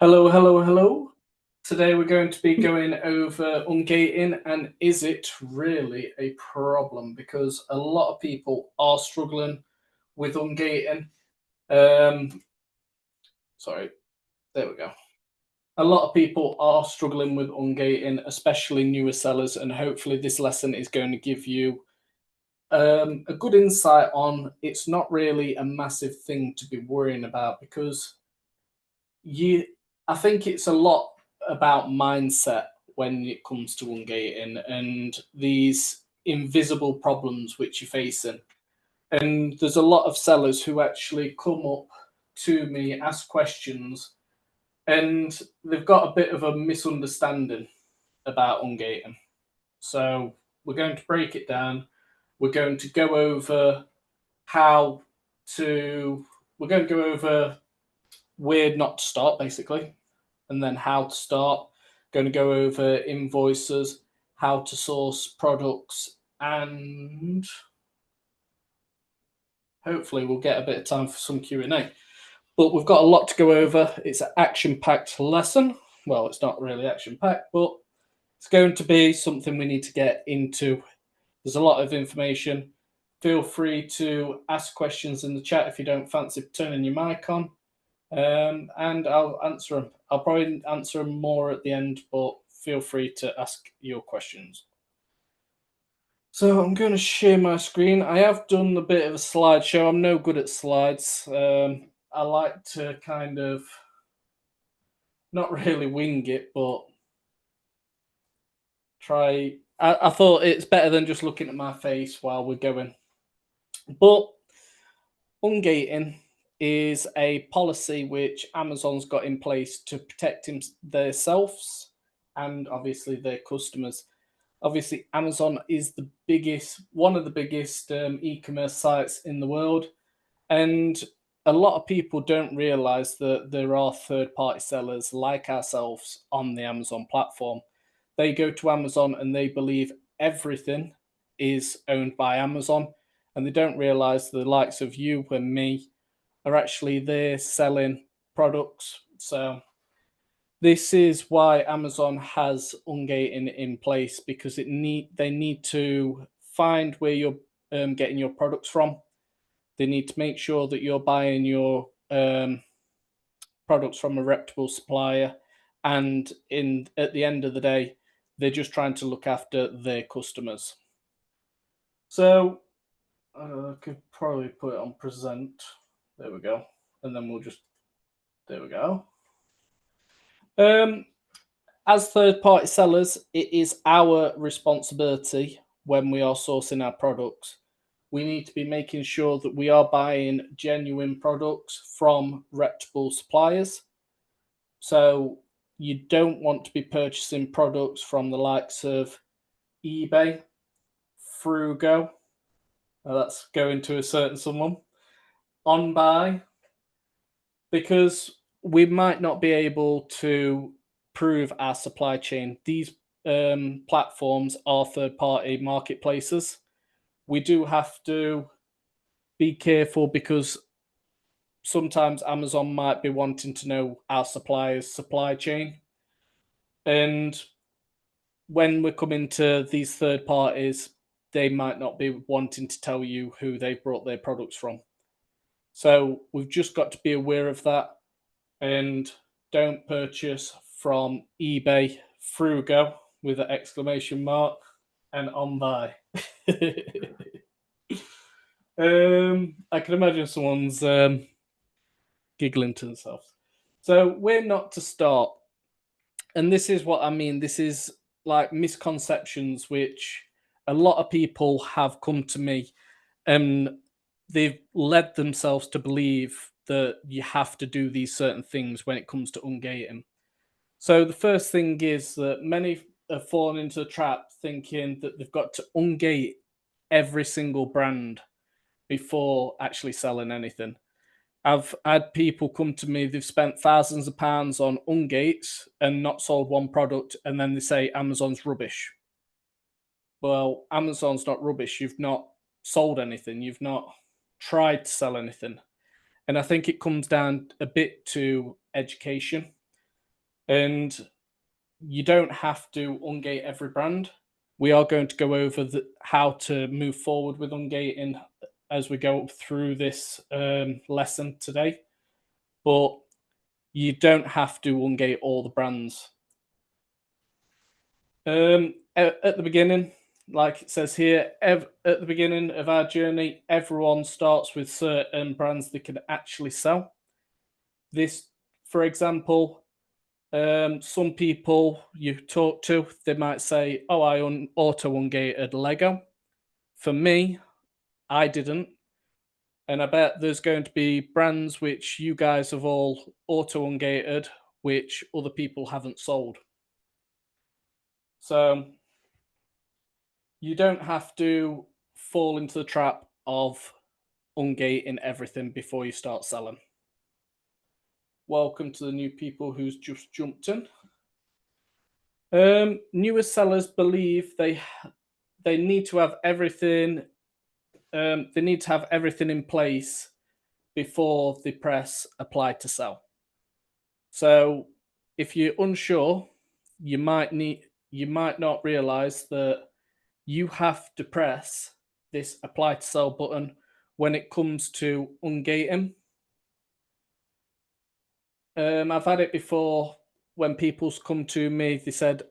Hello, hello, hello. Today we're going to be going over ungating and is it really a problem? Because a lot of people are struggling with ungating. Um, sorry, there we go. A lot of people are struggling with ungating, especially newer sellers, and hopefully this lesson is going to give you a good insight on it's not really a massive thing to be worrying about because you I think it's a lot about mindset when it comes to ungating and these invisible problems which you're facing. And there's a lot of sellers who actually come up to me, ask questions, and they've got a bit of a misunderstanding about ungating. So we're going to break it down. We're going to go over how to we're going to go over where not to start basically and then how to start. Going to go over invoices, how to source products, and hopefully we'll get a bit of time for some Q&A. But we've got a lot to go over. It's an action-packed lesson. Well, it's not really action-packed, but it's going to be something we need to get into. There's a lot of information. Feel free to ask questions in the chat if you don't fancy turning your mic on. And I'll answer them. I'll probably answer them more at the end, but feel free to ask your questions. So I'm going to share my screen. I have done a bit of a slideshow. I'm no good at slides. I like to kind of not really wing it, but try. I thought it's better than just looking at my face while we're going. But ungating is a policy which Amazon's got in place to protect themselves and obviously their customers. Obviously, Amazon is one of the biggest e-commerce sites in the world, and a lot of people don't realize that there are third-party sellers like ourselves on the Amazon platform. They go to Amazon and they believe everything is owned by Amazon, and they don't realize the likes of you and me are actually there selling products. So this is why Amazon has Ungating in place because they need to find where you're getting your products from. They need to make sure that you're buying your products from a reputable supplier, and at the end of the day, they're just trying to look after their customers. So I could probably put it on present. There we go, and then there we go. As third-party sellers, it is our responsibility when we are sourcing our products. We need to be making sure that we are buying genuine products from reputable suppliers. So you don't want to be purchasing products from the likes of eBay, Frugo, that's going to a certain someone, OnBuy, because we might not be able to prove our supply chain. These platforms are third-party marketplaces. We do have to be careful because sometimes Amazon might be wanting to know our supplier's supply chain. And when we're coming to these third parties, they might not be wanting to tell you who they've brought their products from. So we've just got to be aware of that and don't purchase from eBay, Frugo with an exclamation mark, and OnBuy. I can imagine someone's giggling to themselves. So where not to start? And this is what I mean. This is like misconceptions which a lot of people have come to me and they've led themselves to believe that you have to do these certain things when it comes to ungating. So the first thing is that many have fallen into the trap thinking that they've got to ungate every single brand before actually selling anything. I've had people come to me, they've spent thousands of pounds on Ungates and not sold one product, and then they say Amazon's rubbish. Well, Amazon's not rubbish. You've not sold anything, you've not tried to sell anything. And I think it comes down a bit to education. And you don't have to ungate every brand. We are going to go over how to move forward with ungating as we go through this lesson today. But you don't have to ungate all the brands. At the beginning, like it says here, at the beginning of our journey, everyone starts with certain brands they can actually sell. This, for example, some people you talk to, they might say, "Oh, I auto ungated Lego." For me, I didn't, and I bet there's going to be brands which you guys have all auto ungated, which other people haven't sold. So you don't have to fall into the trap of ungating everything before you start selling. Welcome to the new people who's just jumped in. Newer sellers believe they need to have everything. They need to have everything in place before they press apply to sell. So, if you're unsure, you might not realize that you have to press this apply to sell button when it comes to ungating. I've had it before when people's come to me, they said,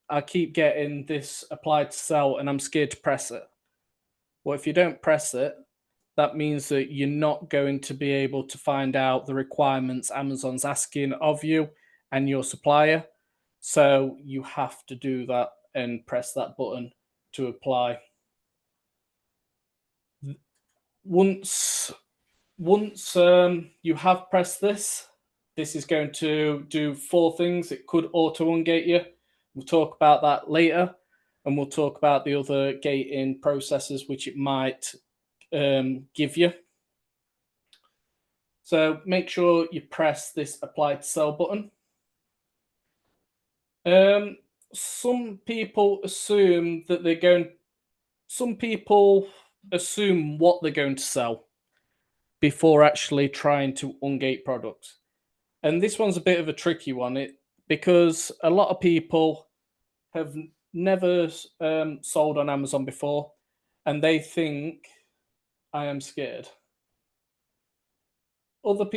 I keep getting this apply to sell and I'm scared to press it. Well, if you don't press it, that means that you're not going to be able to find out the requirements Amazon's asking of you and your supplier. So you have to do that and press that button to apply. Once you have pressed this, this is going to do 4 things. It could auto ungate you. We'll talk about that later, and we'll talk about the other gating processes which it might give you. So make sure you press this apply to sell button. Some people assume that they're going. Some people assume what they're going to sell before actually trying to ungate products. And this one's a bit of a tricky one, because a lot of people have never sold on Amazon before, and they think I am scared. Some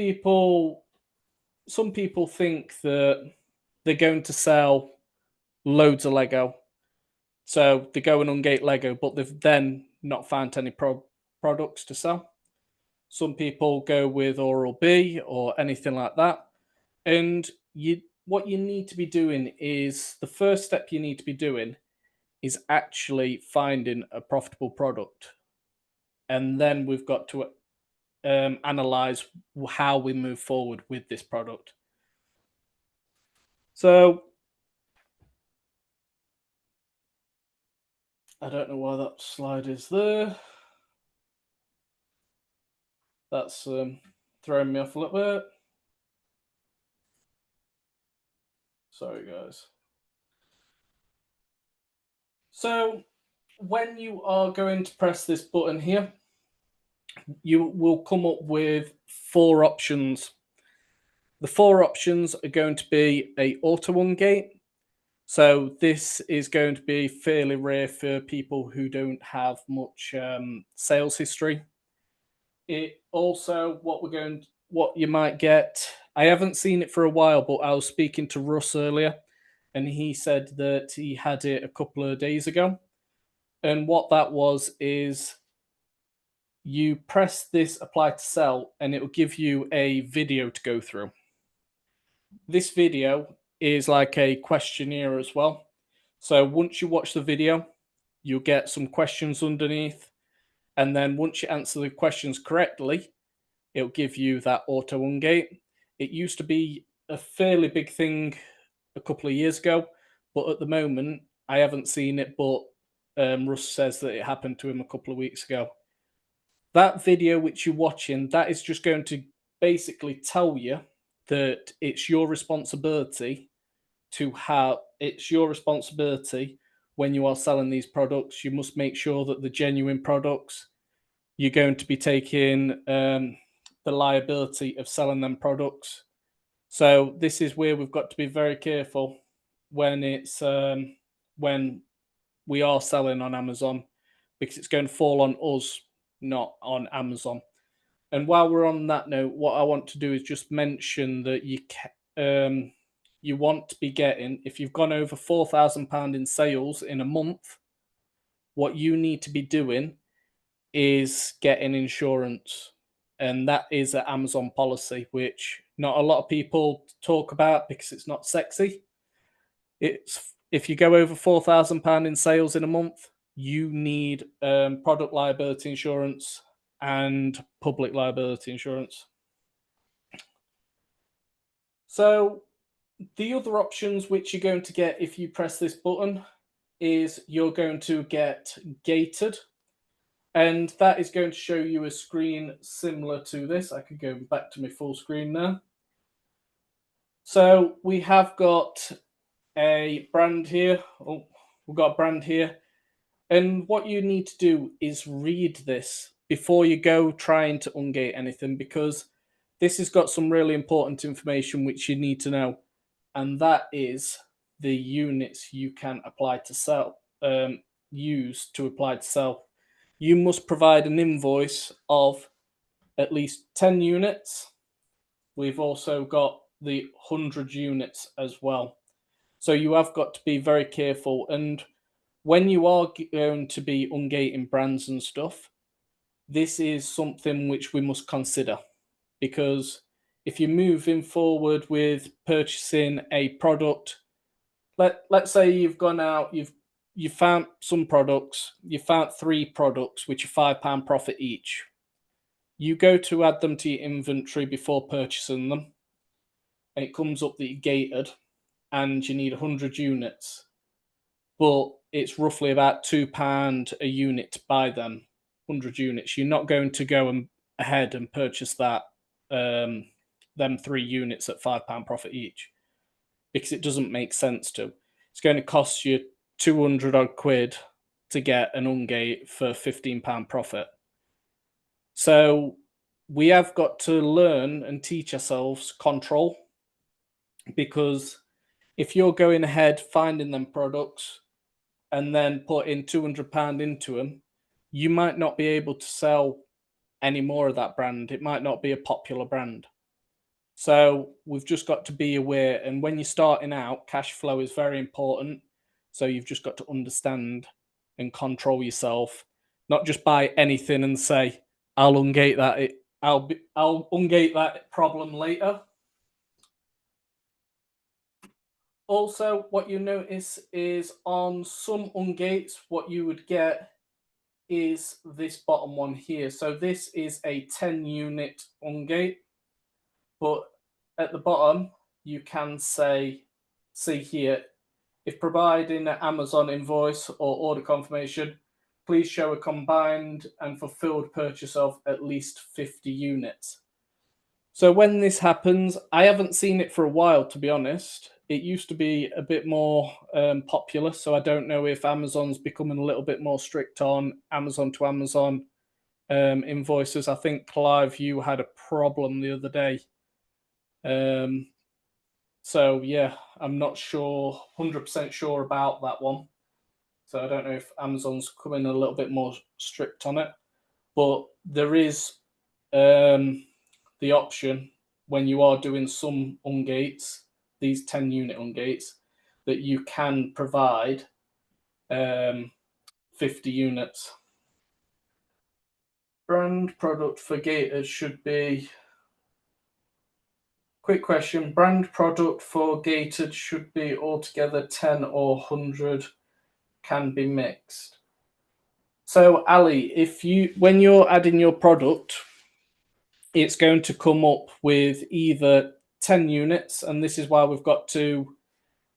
people think that they're going to sell loads of Lego, so they go and ungate Lego, but they've then not found any products to sell. Some people go with Oral-B or anything like that. And what you need to be doing is, the first step you need to be doing is actually finding a profitable product. And then we've got to analyze how we move forward with this product. So I don't know why that slide is there. That's throwing me off a little bit. Sorry, guys. So when you are going to press this button here, you will come up with 4 options. The 4 options are going to be a auto ungate. So this is going to be fairly rare for people who don't have much sales history. It also, what you might get, I haven't seen it for a while, but I was speaking to Russ earlier, and he said that he had it a couple of days ago. And what that was is, you press this apply to sell and it will give you a video to go through. This video is like a questionnaire as well. So once you watch the video, you'll get some questions underneath. And then once you answer the questions correctly, it'll give you that auto ungate. It used to be a fairly big thing a couple of years ago, but at the moment, I haven't seen it, but Russ says that it happened to him a couple of weeks ago. That video which you're watching, that is just going to basically tell you that it's your responsibility when you are selling these products. You must make sure that the genuine products, you're going to be taking the liability of selling them products. So this is where we've got to be very careful when it's when we are selling on Amazon, because it's going to fall on us, not on Amazon. And while we're on that note, what I want to do is just mention that you want to be getting, if you've gone over £4,000 in sales in a month, what you need to be doing is getting insurance. And that is an Amazon policy, which not a lot of people talk about because it's not sexy. It's if you go over £4,000 in sales in a month, you need product liability insurance and public liability insurance. So the other options which you're going to get if you press this button is you're going to get gated. And that is going to show you a screen similar to this. I could go back to my full screen now. So we have got a brand here. Oh, we've got a brand here. And what you need to do is read this before you go trying to ungate anything, because this has got some really important information which you need to know. And that is the units you can apply to sell, use to apply to sell. You must provide an invoice of at least 10 units. We've also got the 100 units as well. So you have got to be very careful. And when you are going to be ungating brands and stuff, this is something which we must consider, because if you're moving forward with purchasing a product, let's say you've gone out, you've found some products, you found 3 products which are £5 profit each. You go to add them to your inventory before purchasing them, and it comes up that you're gated and you need 100 units, but it's roughly about £2 a unit to buy them 100 units. You're not going to go ahead and purchase that them 3 units at £5 profit each, because it doesn't make sense to. It's going to cost you 200 odd quid to get an Ungate for £15 profit. So we have got to learn and teach ourselves control, because if you're going ahead finding them products and then putting £200 into them, you might not be able to sell any more of that brand. It might not be a popular brand. So we've just got to be aware. And when you're starting out, cash flow is very important. So you've just got to understand and control yourself, not just buy anything and say, I'll ungate that. I'll ungate that problem later. Also, what you notice is on some ungates, what you would get is this bottom one here. So this is a 10 unit ungate, but at the bottom you can see here, if providing an Amazon invoice or order confirmation, please show a combined and fulfilled purchase of at least 50 units. So when this happens, I haven't seen it for a while, to be honest. It used to be a bit more popular, so I don't know if Amazon's becoming a little bit more strict on Amazon to Amazon invoices. I think Clive, you had a problem the other day. So yeah, I'm not sure, 100% sure about that one. So I don't know if Amazon's coming a little bit more strict on it, but there is the option when you are doing some ungates, these 10 unit ungates, that you can provide 50 units. Brand product for gated should be, quick question, brand product for gated should be altogether 10 or 100, can be mixed. So Ali, when you're adding your product, it's going to come up with either 10 units, and this is why we've got to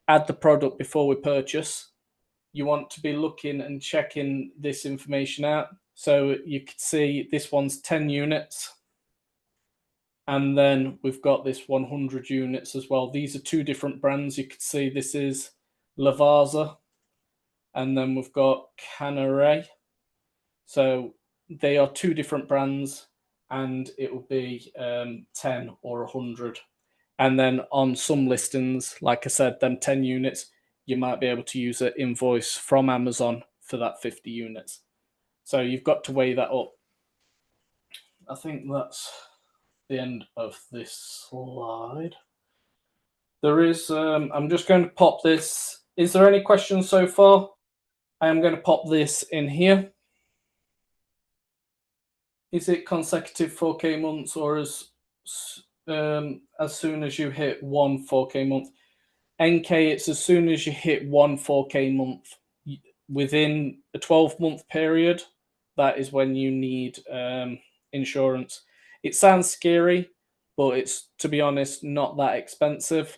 add the product before we purchase. You want to be looking and checking this information out. So you can see this one's 10 units. And then we've got this 100 units as well. These are 2 different brands. You can see this is Lavazza. And then we've got Canare. So they are 2 different brands, and it will be 10 or 100. And then on some listings, like I said, them 10 units, you might be able to use an invoice from Amazon for that 50 units. So you've got to weigh that up. I think that's the end of this slide. There is, I'm just going to pop this. Is there any questions so far? I am going to pop this in here. Is it consecutive 4K months, or as soon as you hit one 4K month? NK, it's as soon as you hit one 4K month. Within a 12-month period, that is when you need insurance. It sounds scary, but it's, to be honest, not that expensive.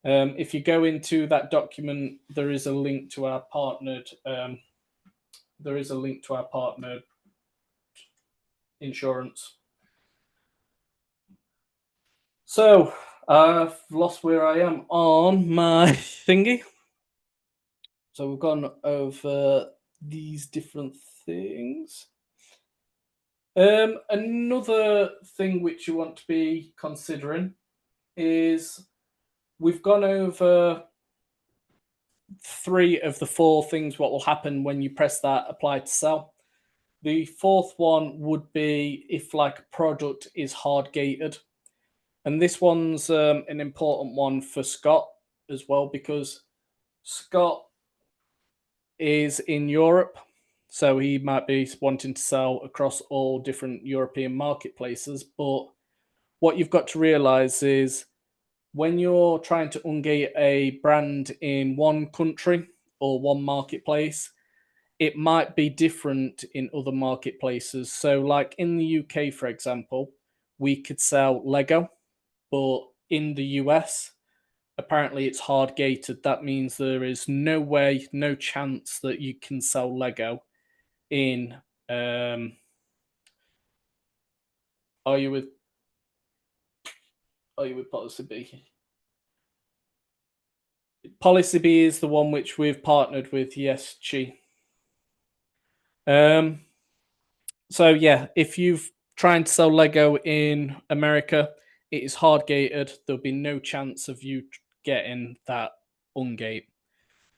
If you go into that document, there is a link to our partnered. There is a link to our partnered insurance. So I've lost where I am on my thingy. So we've gone over these different things. Another thing which you want to be considering is we've gone over 3 of the 4 things what will happen when you press that apply to sell. The 4th one would be if like a product is hard gated. And this one's an important one for Scott as well, because Scott is in Europe. So he might be wanting to sell across all different European marketplaces. But what you've got to realize is when you're trying to ungate a brand in one country or one marketplace, it might be different in other marketplaces. So, like in the UK, for example, we could sell Lego, but in the US, apparently it's hard gated. That means there is no way, no chance that you can sell Lego in. Are you with Policy B? Policy B is the one which we've partnered with. Yes, Chi. So yeah, if you've trying to sell Lego in America, it is hard gated. There'll be no chance of you getting that Ungate.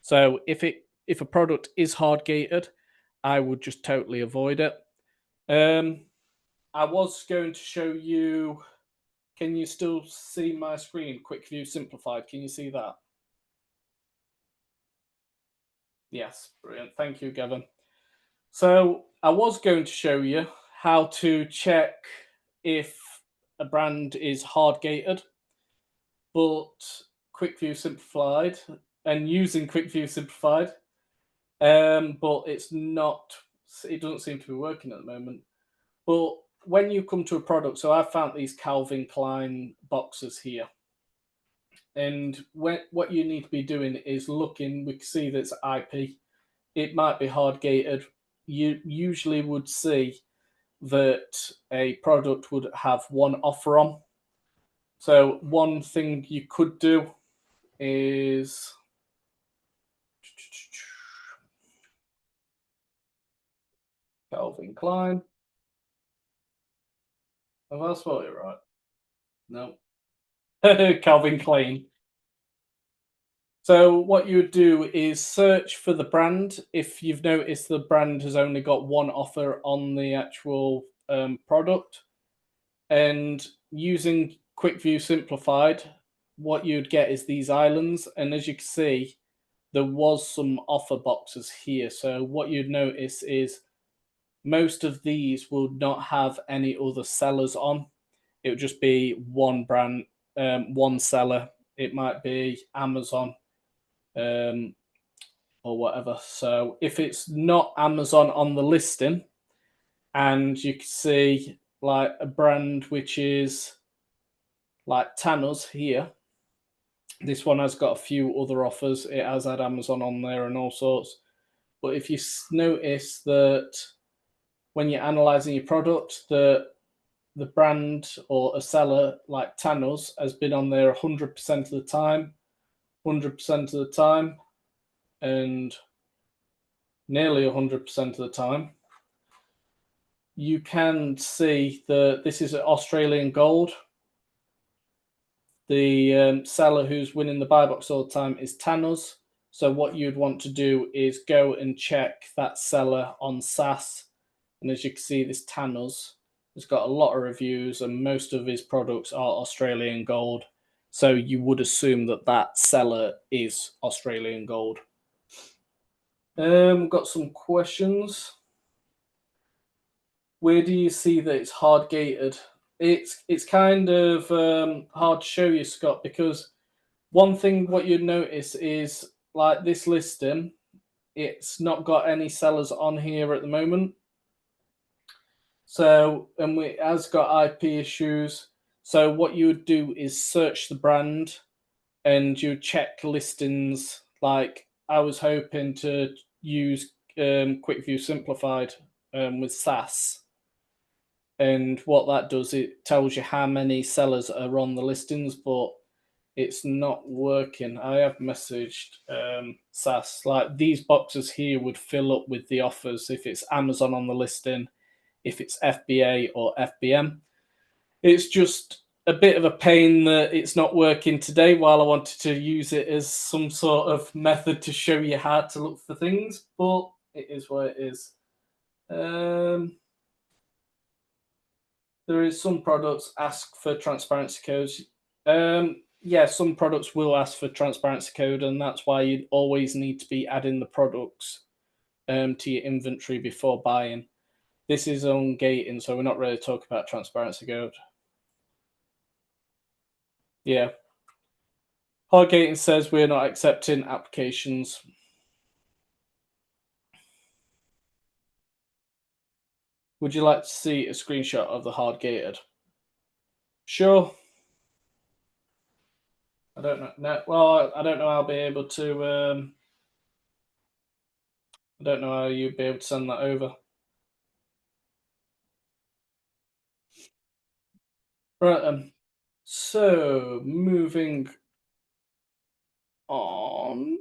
So if a product is hard gated, I would just totally avoid it. I was going to show you. Can you still see my screen? Quick view simplified. Can you see that? Yes, brilliant. Thank you, Gavin. So I was going to show you how to check if a brand is hard gated, but quick view simplified and using quick view simplified, but it's not. It doesn't seem to be working at the moment. But when you come to a product, so I found these Calvin Klein boxes here. And what you need to be doing is looking, we can see that it's IP. It might be hard gated. You usually would see that a product would have one offer on. So one thing you could do is Calvin Klein. Have I spelled it right? No. Calvin Klein. So what you would do is search for the brand. If you've noticed the brand has only got one offer on the actual product, and using Quick View Simplified, what you'd get is these islands. And as you can see, there was some offer boxes here. So what you'd notice is most of these will not have any other sellers on. It would just be one brand, one seller. It might be Amazon or whatever. So if it's not Amazon on the listing, and you can see like a brand which is like Tanner's here, this one has got a few other offers. It has had Amazon on there and all sorts. But if you notice that when you're analyzing your product, the brand or a seller like Tanner's has been on there 100% of the time, 100% of the time, and nearly 100% of the time, you can see that this is Australian gold. The seller who's winning the buy box all the time is Thanos. So what you'd want to do is go and check that seller on SaaS. And as you can see, this Thanos has got a lot of reviews and most of his products are Australian gold. So you would assume that that seller is Australian gold. Got some questions. Where do you see that it's hard gated? It's kind of hard to show you, Scott, because one thing what you'd notice is like this listing, it's not got any sellers on here at the moment. So, and it has got IP issues. So what you would do is search the brand and you check listings. Like I was hoping to use Quick View Simplified with SaaS. And what that does, it tells you how many sellers are on the listings, but it's not working. I have messaged SaaS, like these boxes here would fill up with the offers if it's Amazon on the listing, if it's FBA or FBM. It's just a bit of a pain that it's not working today while I wanted to use it as some sort of method to show you how to look for things, but it is what it is. There is some products ask for transparency codes. Yeah, some products will ask for transparency code, and that's why you always need to be adding the products to your inventory before buying. This is Ungating, so we're not really talking about transparency code. Yeah. Hardgating says we're not accepting applications. Would you like to see a screenshot of the hard-gated? Sure. I don't know. No, well, I don't know how I'll be able to. I don't know how you'd be able to send that over. Right. So moving on.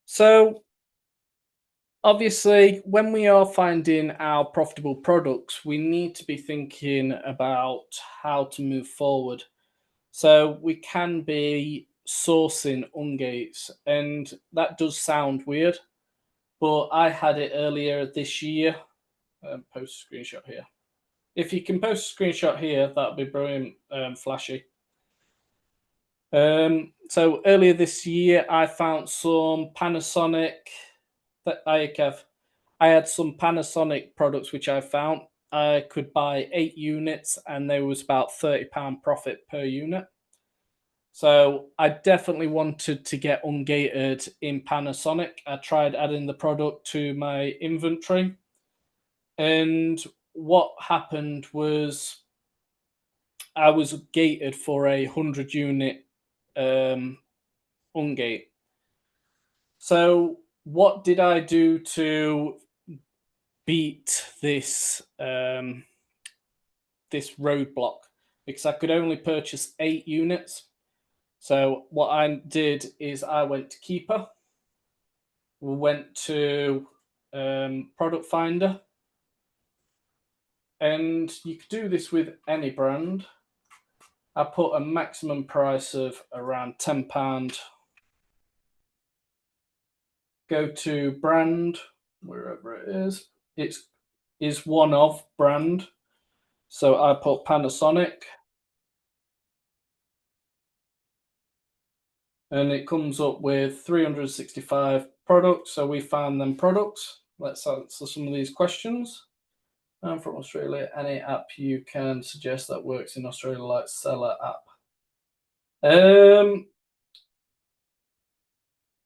So obviously, when we are finding our profitable products, we need to be thinking about how to move forward. So we can be sourcing ungates, and that does sound weird, but I had it earlier this year. Post a screenshot here. If you can post a screenshot here, that'd be brilliant, flashy. So earlier this year, I found some Panasonic. I had some Panasonic products which I found. I could buy 8 units, and there was about £30 profit per unit. So I definitely wanted to get Ungated in Panasonic. I tried adding the product to my inventory, and what happened was I was gated for a 100-unit Ungate. So what did I do to beat this this roadblock? Because I could only purchase 8 units. So what I did is I went to Keeper, went to Product Finder, and you could do this with any brand. I put a maximum price of around £10. Go to brand, wherever it is. It is one of brand. So I put Panasonic. And it comes up with 365 products. So we found them products. Let's answer some of these questions. I'm from Australia. Any app you can suggest that works in Australia, like Seller app?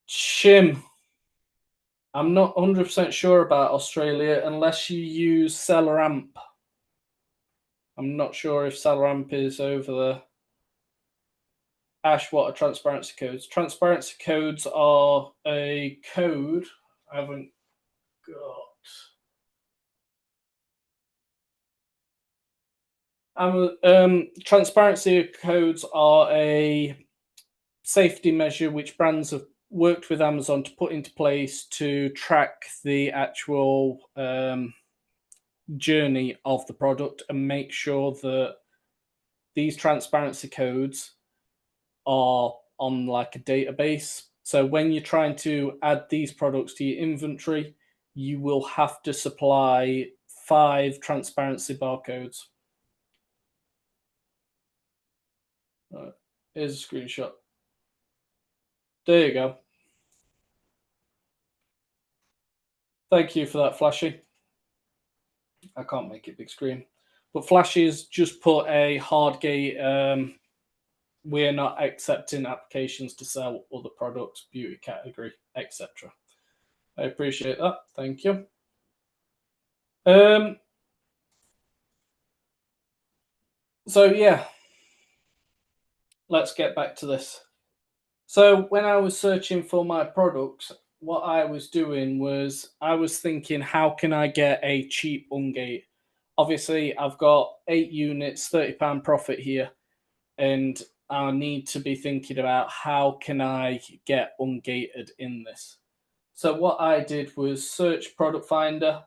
Shim. I'm not 100% sure about Australia unless you use Seller Amp. I'm not sure if Seller Amp is over there. Ash, what are transparency codes? Transparency codes are a code. I haven't got. Transparency codes are a safety measure which brands have worked with Amazon to put into place to track the actual journey of the product and make sure that these transparency codes are on like a database. So when you're trying to add these products to your inventory, you will have to supply 5 transparency barcodes. Here's a screenshot. There you go. Thank you for that, Flashy. I can't make it big screen. But Flashy's just put a hard gate. We're not accepting applications to sell other products, beauty category, etc. I appreciate that. Thank you. So yeah, let's get back to this. So when I was searching for my products, what I was doing was I was thinking, how can I get a cheap Ungate? Obviously, I've got 8 units, £30 profit here, and I need to be thinking about how can I get Ungated in this. So what I did was search product finder,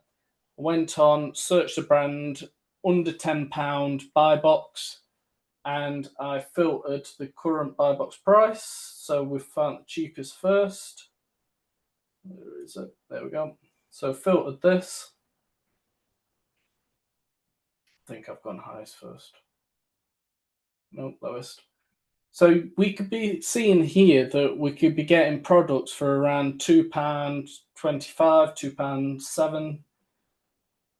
went on, searched the brand, under £10 buy box, and I filtered the current buy box price. So we found the cheapest first. Where is it? There we go. So filtered this. I think I've gone highest first. No, lowest. So we could be seeing here that we could be getting products for around £2.25,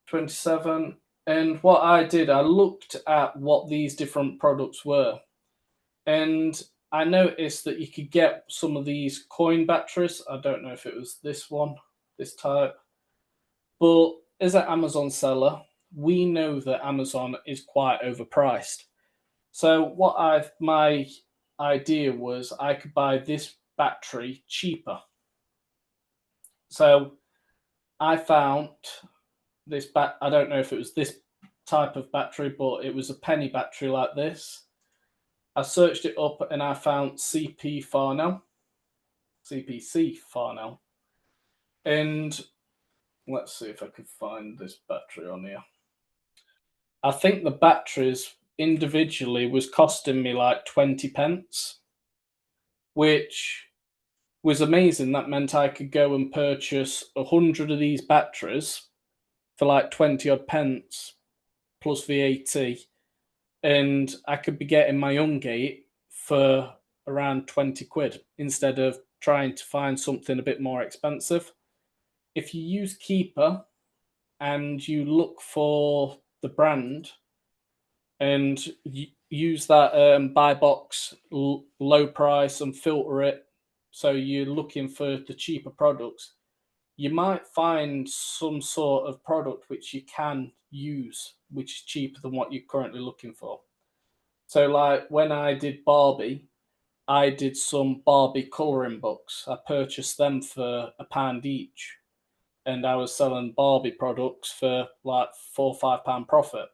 £2.27. And what I did, I looked at what these different products were. And I noticed that you could get some of these coin batteries. I don't know if it was this one, this type. But as an Amazon seller, we know that Amazon is quite overpriced. So my idea was I could buy this battery cheaper. So I found this I don't know if it was this type of battery, but it was a penny battery like this. I searched it up and I found CPC Farnell. And let's see if I could find this battery on here. I think the batteries individually was costing me like 20 pence, which was amazing. That meant I could go and purchase 100 of these batteries for like 20 odd pence plus VAT, and I could be getting my Ungate for around 20 quid instead of trying to find something a bit more expensive. If you use Keeper and you look for the brand and use that buy box low price and filter it, so you're looking for the cheaper products, you might find some sort of product which you can use, which is cheaper than what you're currently looking for. So like when I did Barbie, I did some Barbie colouring books. I purchased them for £1 each, and I was selling Barbie products for like £4 or £5 profit.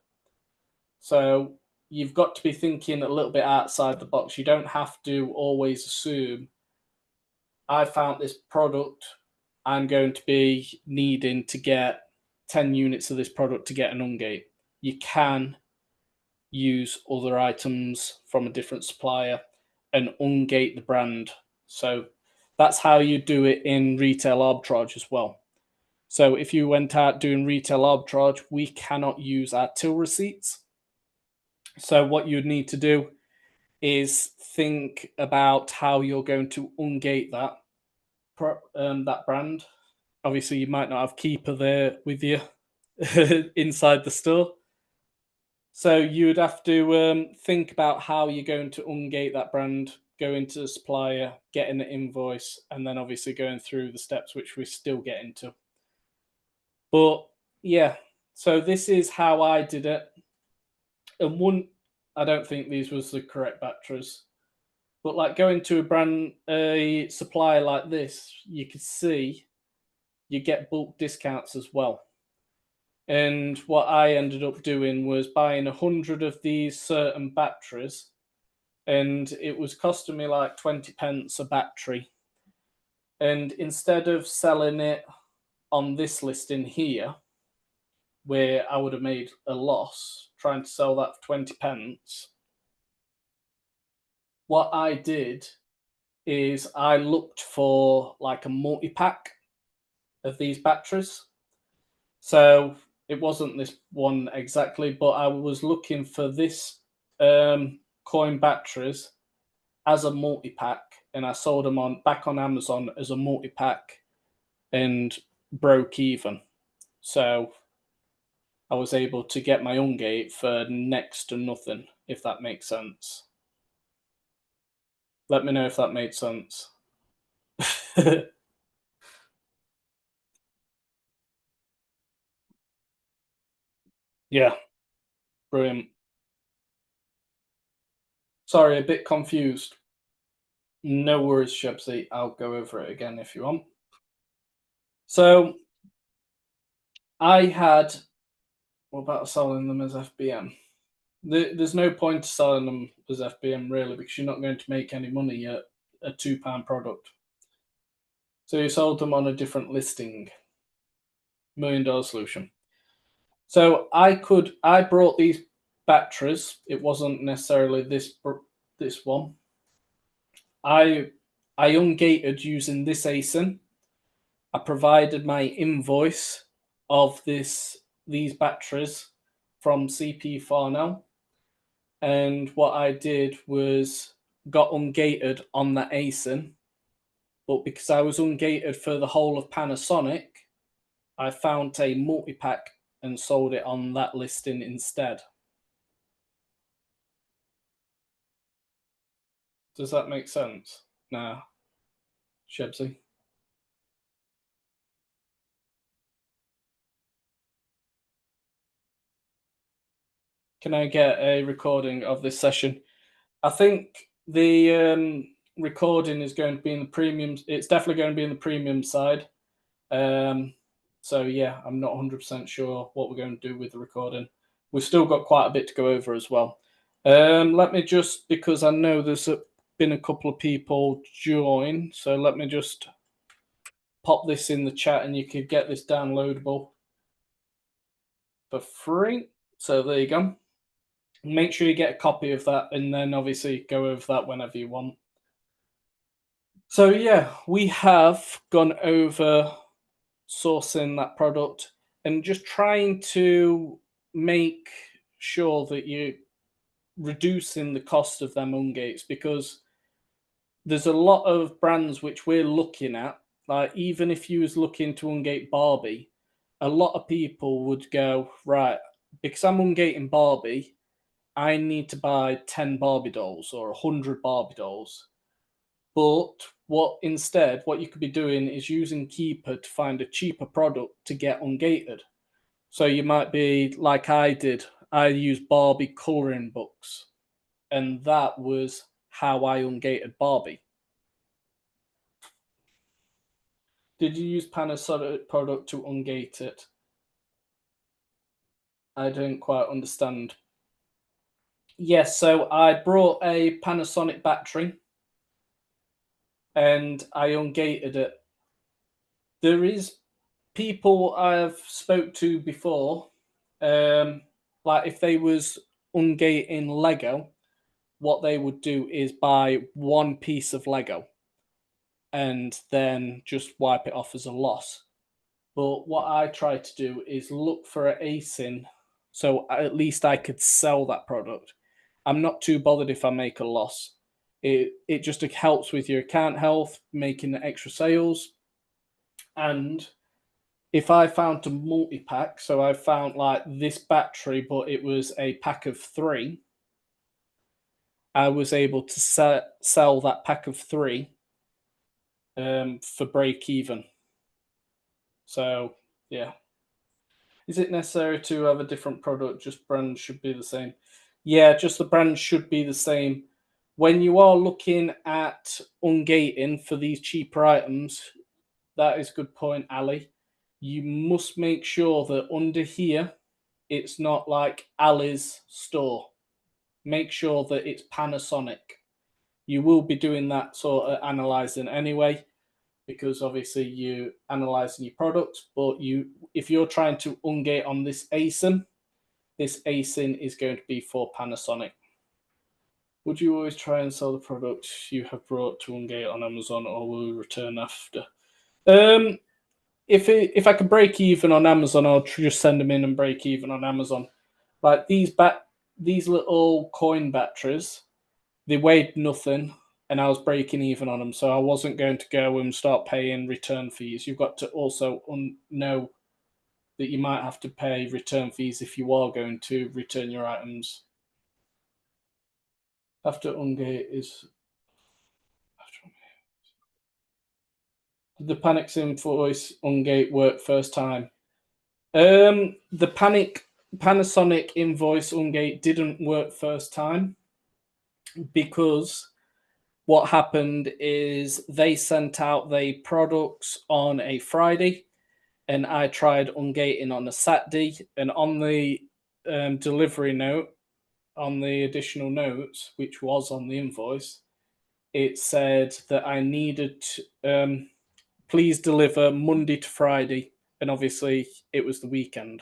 So you've got to be thinking a little bit outside the box. You don't have to always assume, I found this product, I'm going to be needing to get 10 units of this product to get an Ungate. You can use other items from a different supplier and Ungate the brand. So that's how you do it in retail arbitrage as well. So if you went out doing retail arbitrage, we cannot use our till receipts. So what you'd need to do is think about how you're going to Ungate that brand. Obviously, you might not have Keeper there with you inside the store. So you would have to think about how you're going to Ungate that brand, go into the supplier, getting the invoice, and then obviously going through the steps which we still get into. But yeah, so this is how I did it. And I don't think these was the correct batteries. But like going to a supplier like this, you could see you get bulk discounts as well. And what I ended up doing was buying 100 of these certain batteries, and it was costing me like 20 pence a battery. And instead of selling it on this listing here, where I would have made a loss trying to sell that for 20 pence, what I did is I looked for like a multi-pack of these batteries. So it wasn't this one exactly, but I was looking for this coin batteries as a multi-pack, and I sold them back on Amazon as a multi-pack and broke even. So I was able to get my Ungate for next to nothing, if that makes sense. Let me know if that made sense. Yeah, brilliant. Sorry, a bit confused. No worries, Shebsy. I'll go over it again if you want. So I had, what about selling them as FBM? There's no point selling them as FBM really, because you're not going to make any money at a £2 product. So you sold them on a different listing, $1 million solution. So I brought these batteries. It wasn't necessarily this one. I ungated using this ASIN. I provided my invoice of these batteries from CP Farnell, and what I did was got ungated on that ASIN, but because I was ungated for the whole of Panasonic, I found a multi-pack and sold it on that listing instead. Does that make sense? Nah, Shebsy. Can I get a recording of this session? I think the recording is going to be in the premium. It's definitely going to be in the premium side. So yeah, I'm not 100% sure what we're going to do with the recording. We've still got quite a bit to go over as well. Let me just, because I know there's been a couple of people join, so let me just pop this in the chat and you could get this downloadable for free. So there you go. Make sure you get a copy of that, and then obviously go over that whenever you want. So yeah, we have gone over sourcing that product and just trying to make sure that you're reducing the cost of them Ungates, because there's a lot of brands which we're looking at. Like, even if you was looking to Ungate Barbie, a lot of people would go, right, because I'm Ungating Barbie, I need to buy 10 Barbie dolls or 100 Barbie dolls. But what you could be doing is using Keeper to find a cheaper product to get Ungated. So you might be like I did. I used Barbie coloring books, and that was how I Ungated Barbie. Did you use Panasonic product to Ungate it? I didn't quite understand. Yes, so I brought a Panasonic battery and I Ungated it. There is people I've spoke to before, like if they was Ungating Lego, what they would do is buy one piece of Lego and then just wipe it off as a loss. But what I try to do is look for an ASIN, so at least I could sell that product. I'm not too bothered if I make a loss. It just helps with your account health, making extra sales. And if I found a multi-pack, so I found like this battery, but it was a pack of 3, I was able to sell that pack of 3 for break even. So yeah. Is it necessary to have a different product? Just brand should be the same. Yeah, just the brand should be the same. When you are looking at ungating for these cheaper items, that is a good point, Ali. You must make sure that under here, it's not like Ali's store. Make sure that it's Panasonic. You will be doing that sort of analyzing anyway, because obviously you're analyzing your products. But if you're trying to ungate on this ASIN is going to be for Panasonic. Would you always try and sell the products you have brought to Ungate on Amazon, or will you return after? If I could break even on Amazon, I'll just send them in and break even on Amazon. Like these little coin batteries, they weighed nothing, and I was breaking even on them, so I wasn't going to go and start paying return fees. You've got to also know that you might have to pay return fees if you are going to return your items. After Ungate is the Panic's Invoice Ungate work first time. The Panasonic Invoice Ungate didn't work first time because what happened is they sent out the products on a Friday, and I tried Ungating on a Saturday, and on the delivery note, on the additional notes, which was on the invoice, it said that I needed to, please deliver Monday to Friday, and obviously it was the weekend.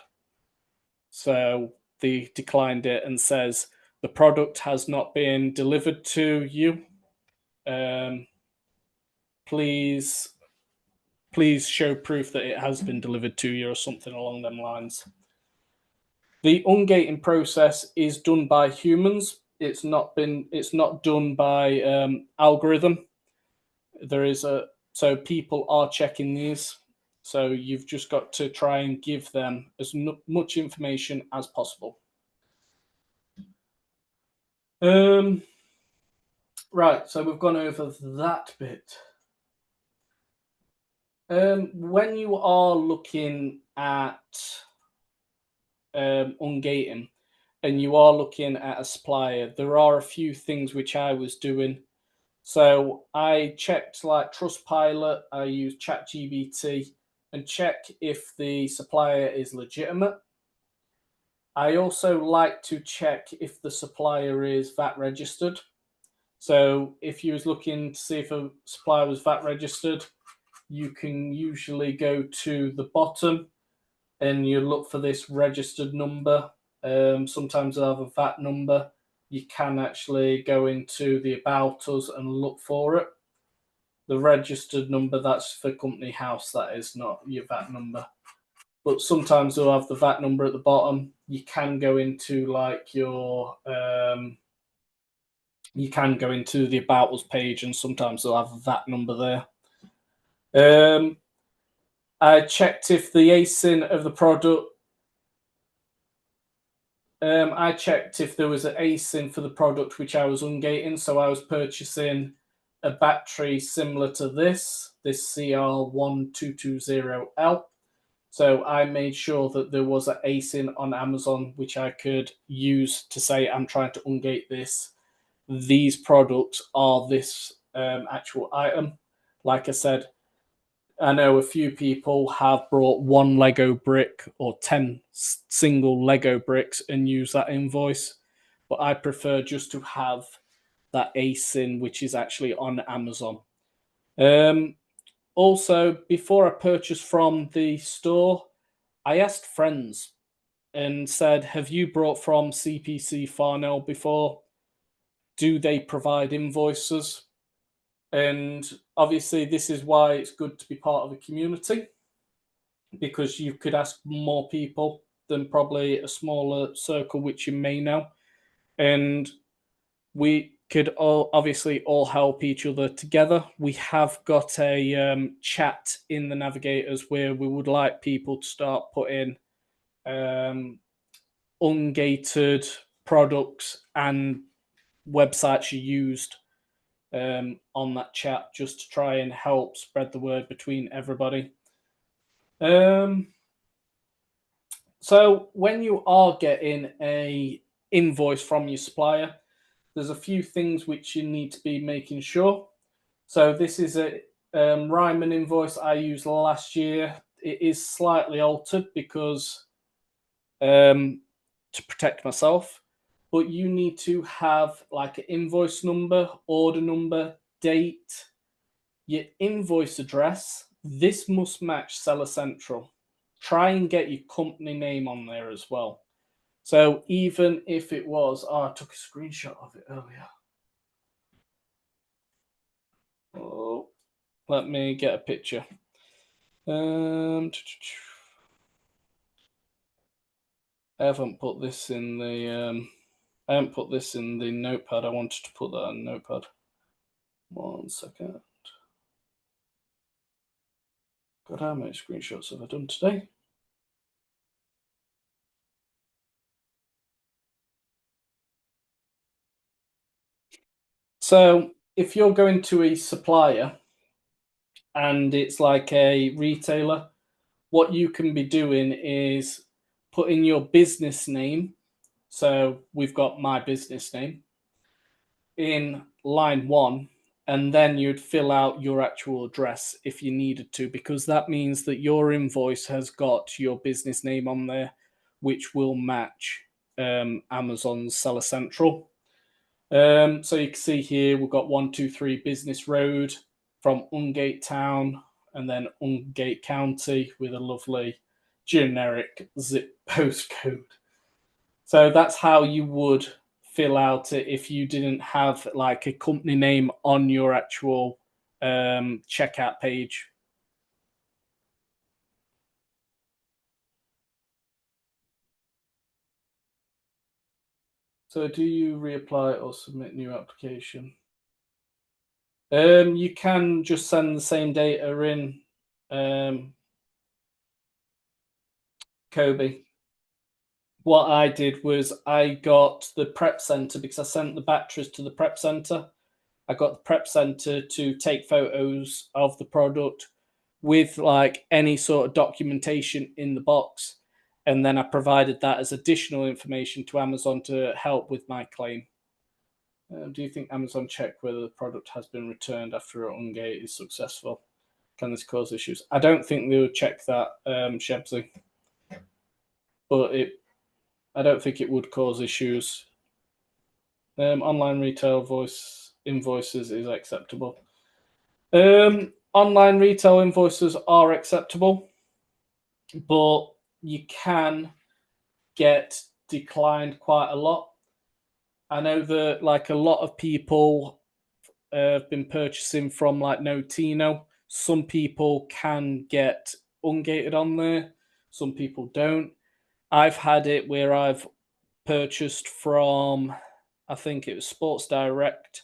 So they declined it and says the product has not been delivered to you. Please show proof that it has been delivered to you, or something along them lines. The ungating process is done by humans. It's not done by algorithm. So people are checking these. So you've just got to try and give them as much information as possible. Right, so we've gone over that bit. When you are looking at ungating and you are looking at a supplier, there are a few things which I was doing. So I checked like Trustpilot, I used ChatGPT and check if the supplier is legitimate. I also like to check if the supplier is VAT registered. So if you was looking to see if a supplier was VAT registered, you can usually go to the bottom and you look for this registered number. Sometimes they'll have a VAT number. You can actually go into the About Us and look for it. The registered number, that's for company house, that is not your VAT number. But sometimes they'll have the VAT number at the bottom. You can go into like your you can go into the About Us page, and sometimes they'll have a VAT number there. I checked if the ASIN of the product. I checked if there was an ASIN for the product which I was ungating. So I was purchasing a battery similar to this CR1220L. So I made sure that there was an ASIN on Amazon which I could use to say I'm trying to ungate this. These products are this actual item. Like I said, I know a few people have brought one Lego brick or 10 single Lego bricks and use that invoice, but I prefer just to have that ASIN, which is actually on Amazon. Also, before I purchased from the store, I asked friends and said, have you brought from CPC Farnell before? Do they provide invoices? And obviously, this is why it's good to be part of a community, because you could ask more people than probably a smaller circle, which you may know. And we could obviously all help each other together. We have got a chat in the navigators where we would like people to start putting ungated products and websites you used on that chat, just to try and help spread the word between everybody. So when you are getting a invoice from your supplier, there's a few things which you need to be making sure. So this is a Ryman invoice I used last year. It is slightly altered because to protect myself, but you need to have like an invoice number, order number, date, your invoice address. This must match Seller Central. Try and get your company name on there as well. So even if it was, I took a screenshot of it earlier. Let me get a picture. I haven't put this in the I haven't put this in the notepad. I wanted to put that in notepad. 1 second. God, how many screenshots have I done today? So if you're going to a supplier and it's like a retailer, what you can be doing is putting your business name. So we've got my business name in line 1, and then you'd fill out your actual address if you needed to, because that means that your invoice has got your business name on there, which will match Amazon's Seller Central. So you can see here we've got 123 Business Road from Ungate Town, and then Ungate County with a lovely generic zip postcode. So that's how you would fill out it if you didn't have like a company name on your actual checkout page. So do you reapply or submit new application? You can just send the same data in, Kobe. What I did was I got the prep center because I sent the batteries to the prep center. I got the prep center to take photos of the product with like any sort of documentation in the box. And then I provided that as additional information to Amazon to help with my claim. Do you think Amazon check whether the product has been returned after Ungate is successful? Can this cause issues? I don't think they would check that, Shebsy. But I don't think it would cause issues. Online retail invoices is acceptable. Online retail invoices are acceptable, but you can get declined quite a lot. I know that like a lot of people have been purchasing from like Notino. Some people can get ungated on there, some people don't. I've had it where I've purchased from, I think it was Sports Direct,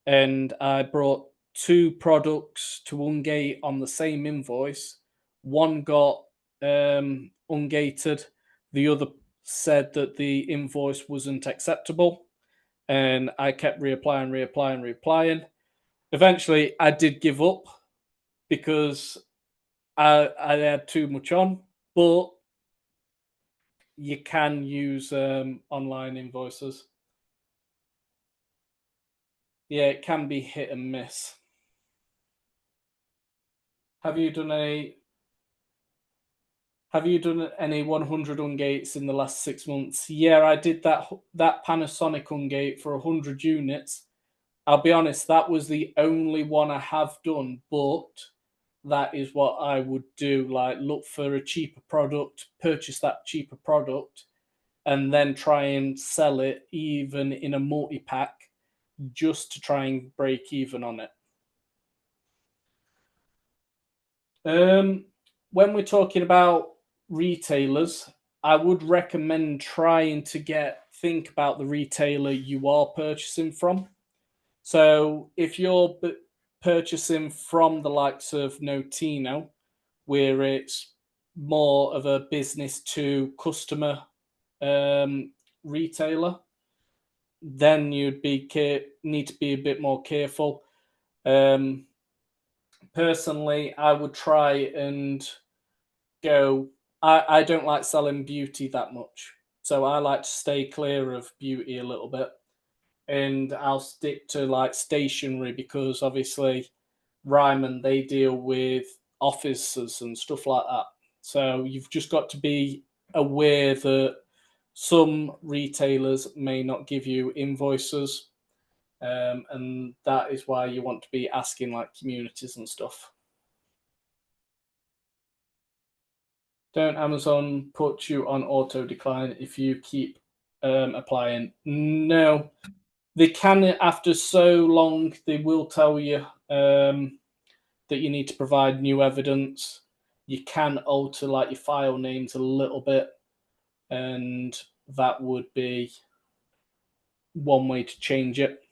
and I brought 2 products to Ungate on the same invoice. One got ungated, the other said that the invoice wasn't acceptable, and I kept reapplying. Eventually, I did give up because I had too much on, but you can use online invoices. Yeah, it can be hit and miss. Have you done any 100 ungates in the last 6 months? Yeah, I did that Panasonic ungate for 100 units. I'll be honest, that was the only one I have done, but that is what I would do. Like, look for a cheaper product, purchase that cheaper product, and then try and sell it even in a multi-pack just to try and break even on it. When we're talking about retailers, I would recommend trying to think about the retailer you are purchasing from. So if you're purchasing from the likes of Notino, where it's more of a business to customer retailer, then you'd need to be a bit more careful. Personally, I would try and go. I don't like selling beauty that much, so I like to stay clear of beauty a little bit, and I'll stick to like stationery because obviously Ryman, they deal with offices and stuff like that. So you've just got to be aware that some retailers may not give you invoices, and that is why you want to be asking like communities and stuff. Don't Amazon put you on auto decline if you keep applying? No, they can after so long. They will tell you. that you need to provide new evidence, you can alter like your file names a little bit, and that would be one way to change it.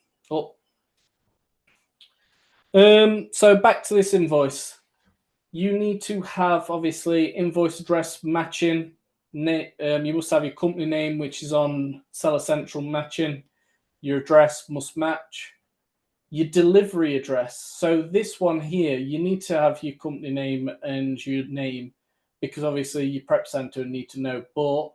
So back to this invoice. You need to have, obviously, invoice address matching. You must have your company name, which is on Seller Central matching. Your address must match. Your delivery address. So this one here, you need to have your company name and your name, because obviously your prep center need to know. But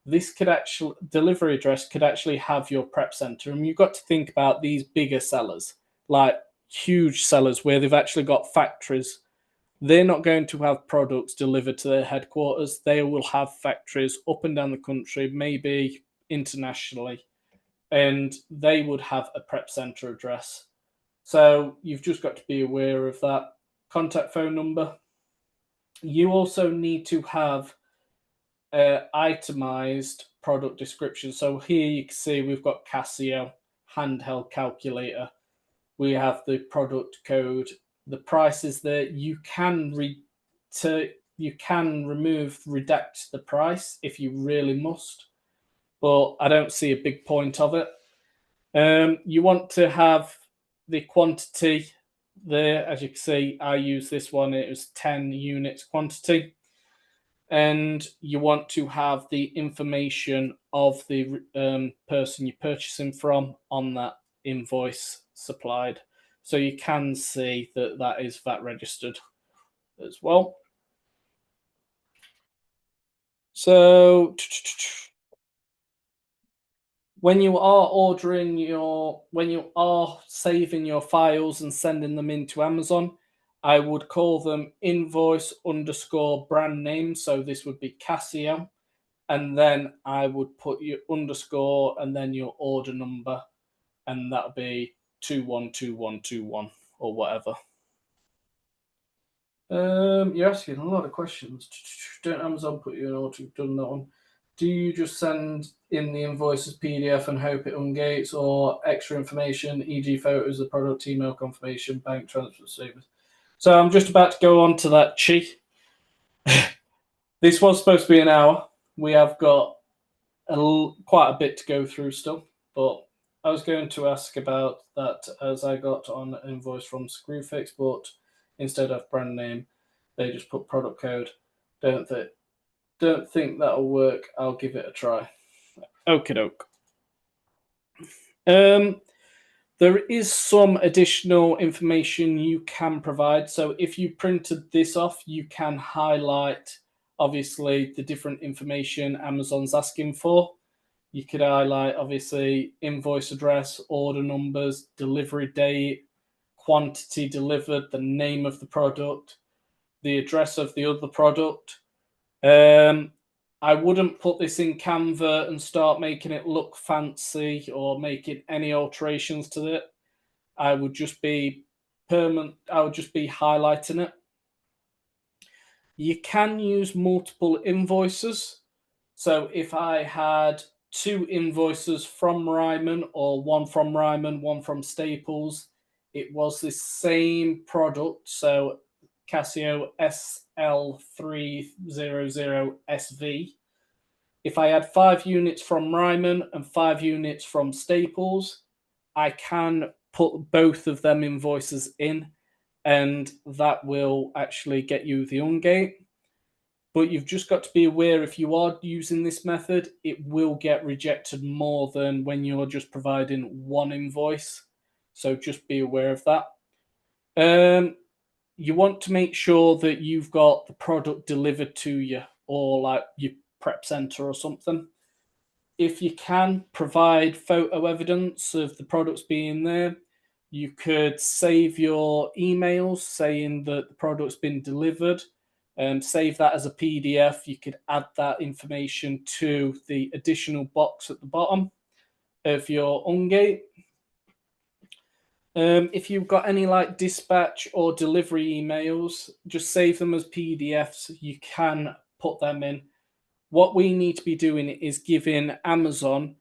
this could actually, delivery address could actually have your prep center. And you've got to think about these bigger sellers, like huge sellers where they've actually got factories. They're not going to have products delivered to their headquarters. They will have factories up and down the country, maybe internationally, and they would have a prep center address. So you've just got to be aware of that. Contact phone number. You also need to have itemized product description. So here you can see we've got Casio handheld calculator. We have the product code. The price is there. You can redact the price if you really must, but I don't see a big point of it. You want to have the quantity there. As you can see, I use this one. It was 10 units quantity. And you want to have the information of the person you're purchasing from on that invoice supplied. So you can see that that is VAT registered as well. So when you are when you are saving your files and sending them into Amazon, I would call them invoice underscore brand name. So this would be Casio. And then I would put your underscore and then your order number, and that'll be 212121 or whatever. You're asking a lot of questions. Don't Amazon put you in order? You've done that one. Do you just send in the invoice as PDF and hope it ungates, or extra information, e.g. photos of product, email confirmation, bank transfer statements? So I'm just about to go on to that, Chi. This was supposed to be an hour. We have got quite a bit to go through still, but I was going to ask about that as I got on an invoice from Screwfix, but instead of brand name, they just put product code. Don't think that'll work. I'll give it a try. Okie doke. There is some additional information you can provide. So if you printed this off, you can highlight, obviously, the different information Amazon's asking for. You could highlight, obviously, invoice address, order numbers, delivery date, quantity delivered, the name of the product, the address of the other product. I wouldn't put this in Canva and start making it look fancy or making any alterations to it. I would just be highlighting it. You can use multiple invoices. So if I had 2 invoices from Ryman, or one from Ryman, one from Staples, it was the same product. So Casio SL300SV. If I had 5 units from Ryman and 5 units from Staples, I can put both of them invoices in, and that will actually get you the Ungate. But you've just got to be aware, if you are using this method, it will get rejected more than when you're just providing one invoice. So just be aware of that. You want to make sure that you've got the product delivered to you, or like your prep center or something. If you can provide photo evidence of the products being there, you could save your emails saying that the product's been delivered. Save that as a PDF. You could add that information to the additional box at the bottom of your Ungate. If you've got any like dispatch or delivery emails, just save them as PDFs. You can put them in. What we need to be doing is giving Amazon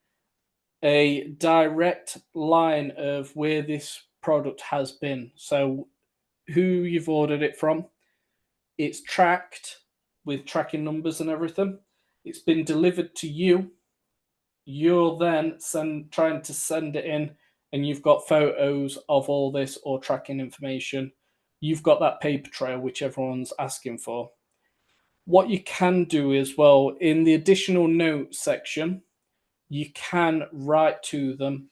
a direct line of where this product has been. So who you've ordered it from. It's tracked with tracking numbers and everything. It's been delivered to you. You're then trying to send it in, and you've got photos of all this or tracking information. You've got that paper trail, which everyone's asking for. What you can do as well, in the additional notes section, you can write to them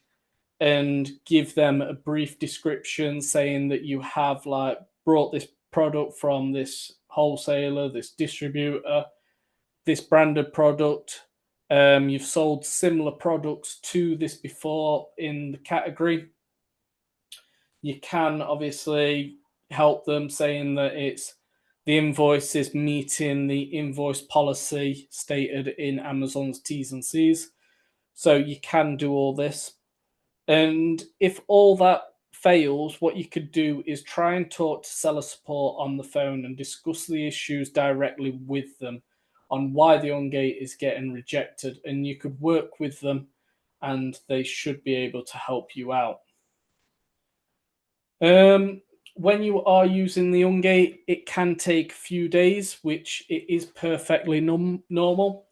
and give them a brief description saying that you have like brought this product from this wholesaler, this distributor, this branded product. You've sold similar products to this before in the category. You can obviously help them saying that it's the invoice is meeting the invoice policy stated in Amazon's T's and C's. So you can do all this. And if all that fails, what you could do is try and talk to seller support on the phone and discuss the issues directly with them on why the Ungate is getting rejected. And you could work with them and they should be able to help you out. When you are using the Ungate, it can take a few days, which it is perfectly normal.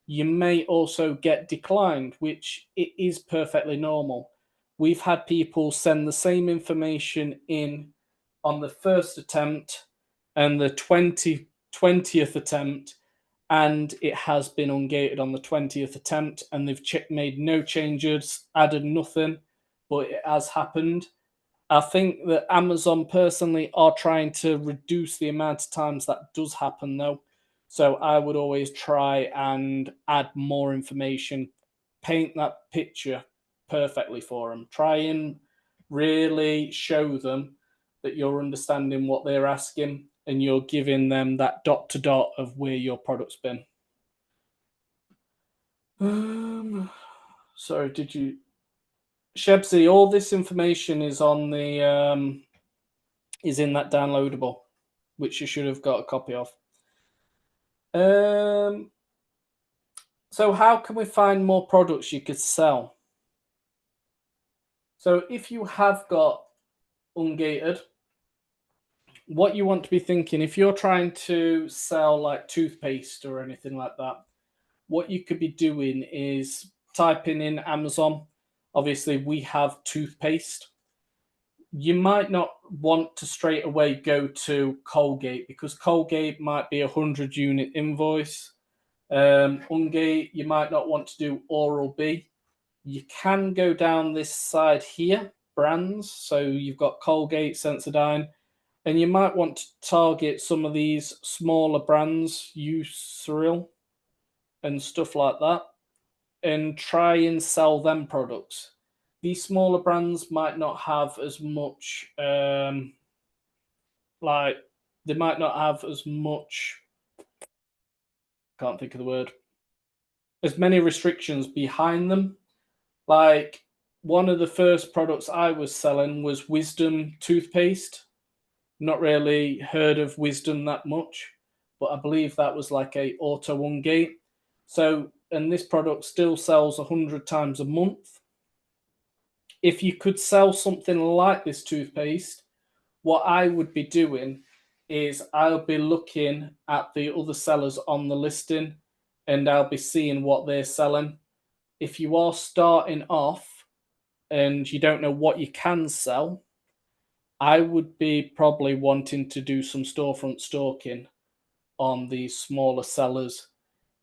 You may also get declined, which it is perfectly normal. We've had people send the same information in on the first attempt and the 20th attempt, and it has been ungated on the 20th attempt, and they've made no changes, added nothing, but it has happened. I think that Amazon personally are trying to reduce the amount of times that does happen, though. So I would always try and add more information, paint that picture perfectly for them. Try and really show them that you're understanding what they're asking and you're giving them that dot to dot of where your product's been. Sorry, did you... Shebsy, all this information is on the is in that downloadable, which you should have got a copy of. So how can we find more products you could sell? So if you have got Ungated, what you want to be thinking, if you're trying to sell like toothpaste or anything like that, what you could be doing is typing in Amazon. Obviously, we have toothpaste. You might not want to straight away go to Colgate because Colgate might be a 100-unit invoice. Ungate, you might not want to do Oral-B. You can go down this side here, brands. So you've got Colgate, Sensodyne, and you might want to target some of these smaller brands, Eucerin and stuff like that, and try and sell them products. These smaller brands might not have as much, like, they might not have as much, can't think of the word, as many restrictions behind them. Like, one of the first products I was selling was Wisdom toothpaste. Not really heard of Wisdom that much, but I believe that was like a auto Ungate. So, and this product still sells 100 times a month. If you could sell something like this toothpaste, what I would be doing is I'll be looking at the other sellers on the listing and I'll be seeing what they're selling. If you are starting off and you don't know what you can sell, I would be probably wanting to do some storefront stalking on these smaller sellers.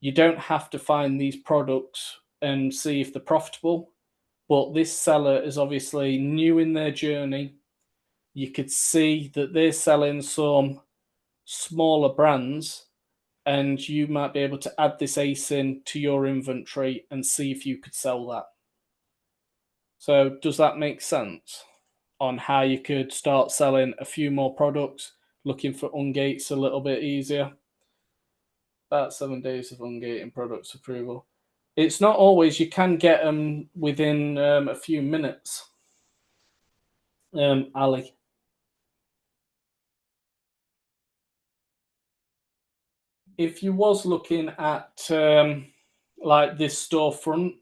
You don't have to find these products and see if they're profitable, but this seller is obviously new in their journey. You could see that they're selling some smaller brands, and you might be able to add this ASIN to your inventory and see if you could sell that. So does that make sense on how you could start selling a few more products, looking for ungates a little bit easier? About 7 days of ungating products approval. It's not always, you can get them within a few minutes. Ali. If you was looking at like this storefront,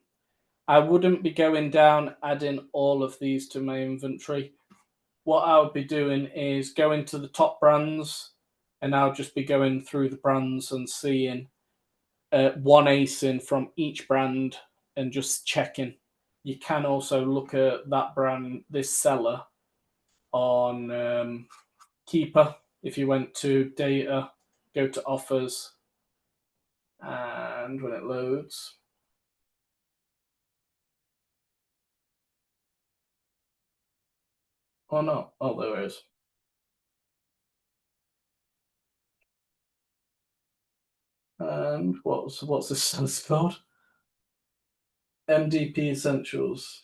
I wouldn't be going down adding all of these to my inventory. what I would be doing is going to the top brands, and I'll just be going through the brands and seeing one ASIN from each brand and just checking. You can also look at that brand, this seller, on Keeper. If you went to data, go to offers, and when it loads, oh no, oh there it is. And what's this seller's called? MDP Essentials.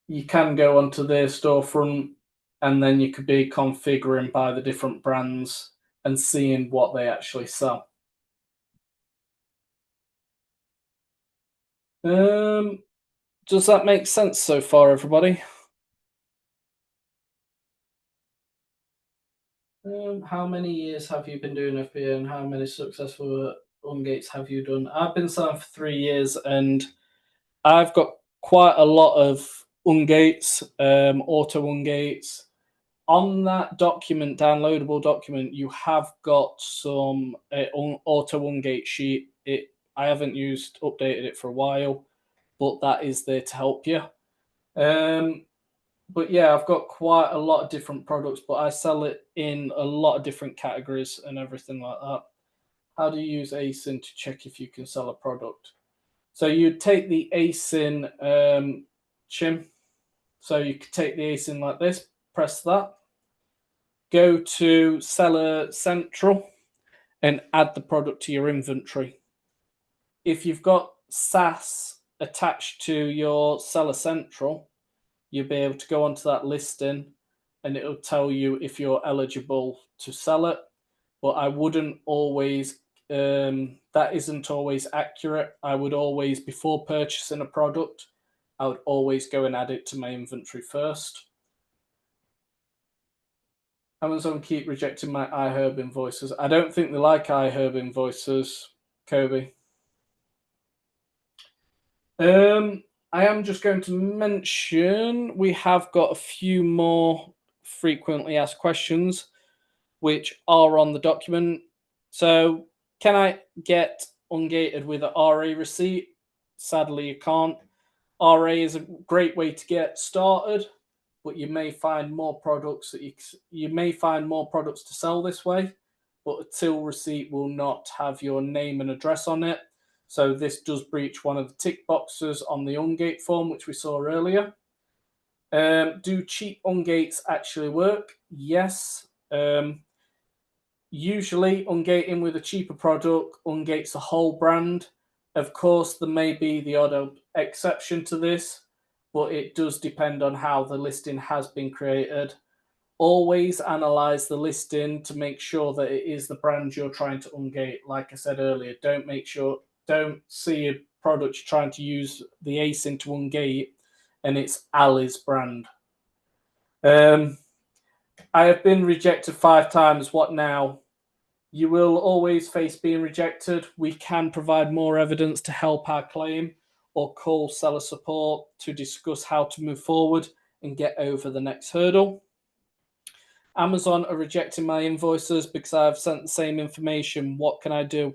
You can go onto their storefront, and then you could be configuring by the different brands and seeing what they actually sell. Does that make sense so far, everybody? How many years have you been doing FBA, and how many successful Ungates have you done? I've been selling for 3 years, and I've got quite a lot of Ungates, auto Ungates. On that document, downloadable document, you have got some auto Ungate sheet. I haven't updated it for a while, but that is there to help you. But yeah, I've got quite a lot of different products, but I sell it in a lot of different categories and everything like that. How do you use ASIN to check if you can sell a product? So you take the ASIN shim. So you could take the ASIN like this, press that, go to Seller Central, and add the product to your inventory. If you've got SaaS attached to your Seller Central, you'll be able to go onto that listing and it'll tell you if you're eligible to sell it. But I wouldn't always, that isn't always accurate. I would always, before purchasing a product, I would always go and add it to my inventory first. Amazon keep rejecting my iHerb invoices. I don't think they like iHerb invoices, Kobe. I am just going to mention we have got a few more frequently asked questions which are on the document. So, can I get Ungated with an RA receipt? Sadly, you can't. RA is a great way to get started, but you may find more products that you may find more products to sell this way. But a till receipt will not have your name and address on it. So this does breach one of the tick boxes on the Ungate form, which we saw earlier. Do cheap Ungates actually work? Yes. Usually, Ungating with a cheaper product ungates the whole brand. Of course, there may be the odd exception to this, but it does depend on how the listing has been created. Always analyze the listing to make sure that it is the brand you're trying to ungate. Like I said earlier, don't see a product you're trying to use the ASIN to ungate and it's Ali's brand. I have been rejected 5 times. What now? You will always face being rejected. We can provide more evidence to help our claim or call seller support to discuss how to move forward and get over the next hurdle. Amazon are rejecting my invoices because I've sent the same information. What can I do?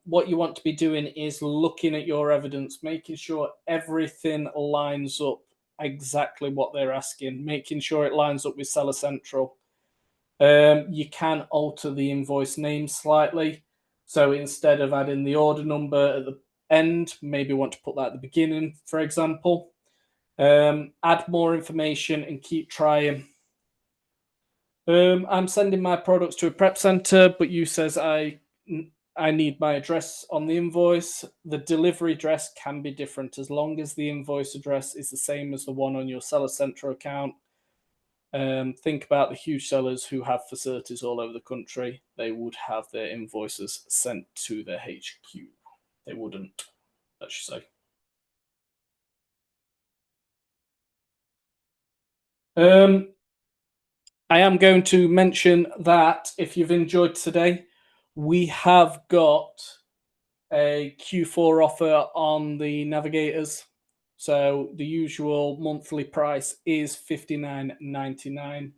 What you want to be doing is looking at your evidence, making sure everything lines up exactly what they're asking, making sure it lines up with Seller Central. You can alter the invoice name slightly. So instead of adding the order number at the end, maybe want to put that at the beginning, for example. Add more information and keep trying. I'm sending my products to a prep center, but you says I need my address on the invoice. The delivery address can be different as long as the invoice address is the same as the one on your Seller Central account. Think about the huge sellers who have facilities all over the country. They would have their invoices sent to their HQ. They wouldn't, let's say. I am going to mention that if you've enjoyed today, we have got a Q4 offer on the navigators. So the usual monthly price is $59.99.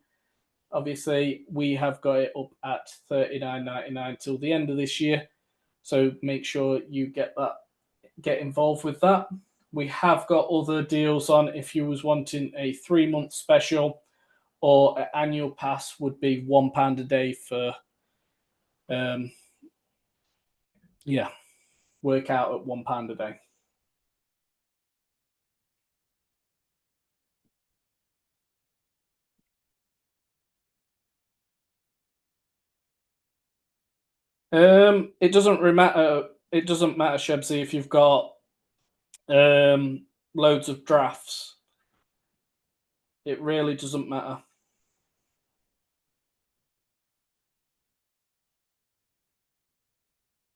Obviously, we have got it up at $39.99 till the end of this year. So make sure you get involved with that. We have got other deals on if you was wanting a 3-month special, or an annual pass would be £1 a day for work out at £1 a day. It doesn't matter. It doesn't matter, Shebsy, if you've got loads of drafts. It really doesn't matter.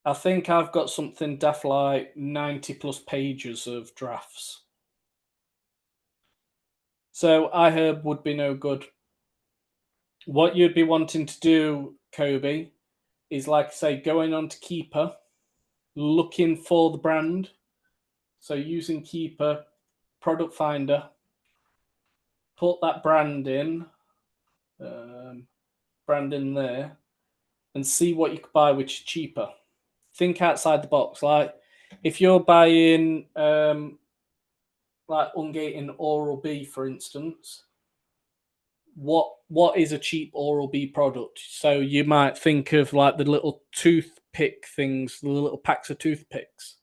I think I've got something definitely like 90 plus pages of drafts. So iHerb would be no good. What you'd be wanting to do, Kobe, is like I say, going on to Keeper, looking for the brand. So using Keeper, product finder, put that brand in there, and see what you could buy which is cheaper. Think outside the box. Like if you're buying like Ungating Oral B, for instance, what is a cheap Oral B product? So you might think of like the little toothpick things, the little packs of toothpicks.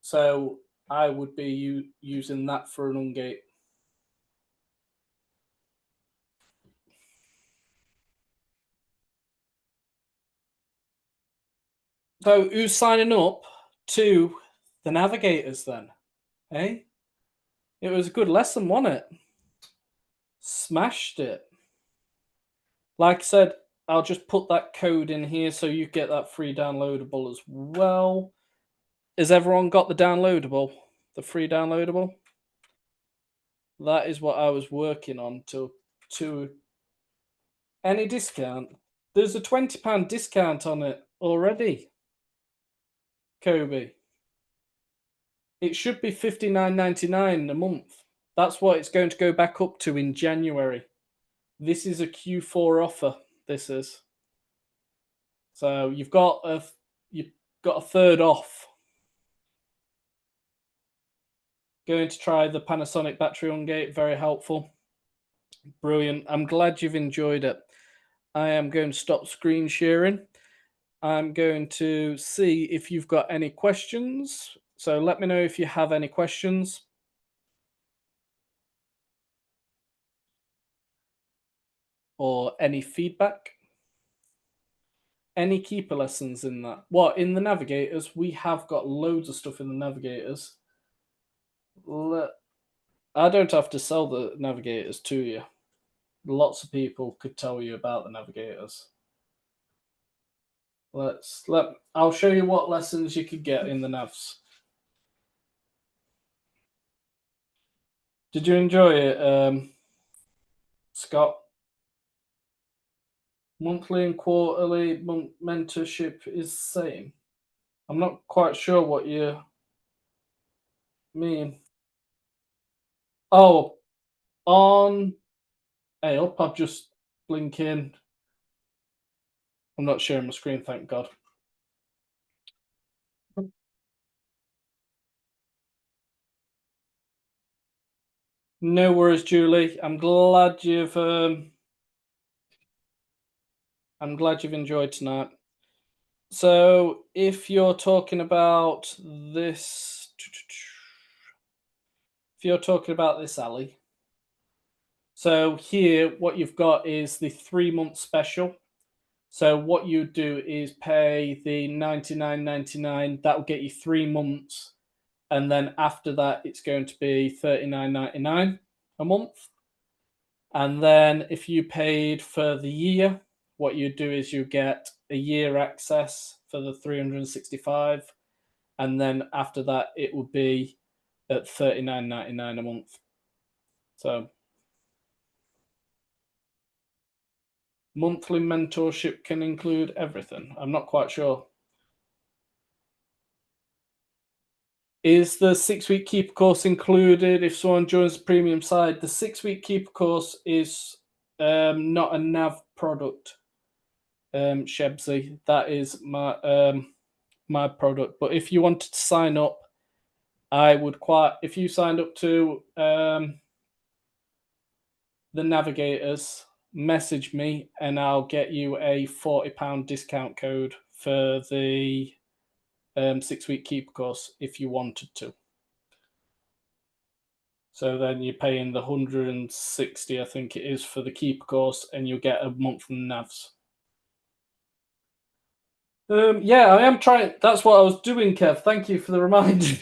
So I would be using that for an Ungate. So who's signing up to the Navigators then? Eh? It was a good lesson, wasn't it? Smashed it. Like I said, I'll just put that code in here so you get that free downloadable as well. Has everyone got the downloadable? The free downloadable? That is what I was working on to any discount. There's a £20 discount on it already, Kobe. It should be $59.99 a month. That's what it's going to go back up to in January. This is a Q4 offer. This is. So you've got a third off. Going to try the Panasonic battery Ungate. Very helpful. Brilliant. I'm glad you've enjoyed it. I am going to stop screen sharing. I'm going to see if you've got any questions. So let me know if you have any questions. Or any feedback. Any keeper lessons in that? What, in the Navigators? We have got loads of stuff in the Navigators. I don't have to sell the Navigators to you. Lots of people could tell you about the Navigators. I'll show you what lessons you could get in the Navs. Did you enjoy it, Scott? Monthly and quarterly mentorship is the same. I'm not quite sure what you mean. Oh, on up, I've just blinking. I'm not sharing my screen, thank God. No worries, Julie. I'm glad you've enjoyed tonight. So if you're talking about this, Ali. So here, what you've got is the 3-month special. So what you do is pay the $99.99. That will get you 3 months, and then after that, it's going to be $39.99 a month. And then if you paid for the year, what you do is you get a year access for the 365, and then after that, it will be at $39.99 a month. So monthly mentorship can include everything. I'm not quite sure. Is the 6-week Keeper course included if someone joins the premium side? The 6-week Keeper course is not a nav product, Shebsy. That is my product. But if you wanted to sign up, I would if you signed up to the Navigators, message me and I'll get you a £40 discount code for the 6-week Keeper course if you wanted to. So then you're paying the 160, I think it is, for the Keeper course, and you'll get a month in navs. Yeah, I am trying. That's what I was doing, Kev. Thank you for the reminder.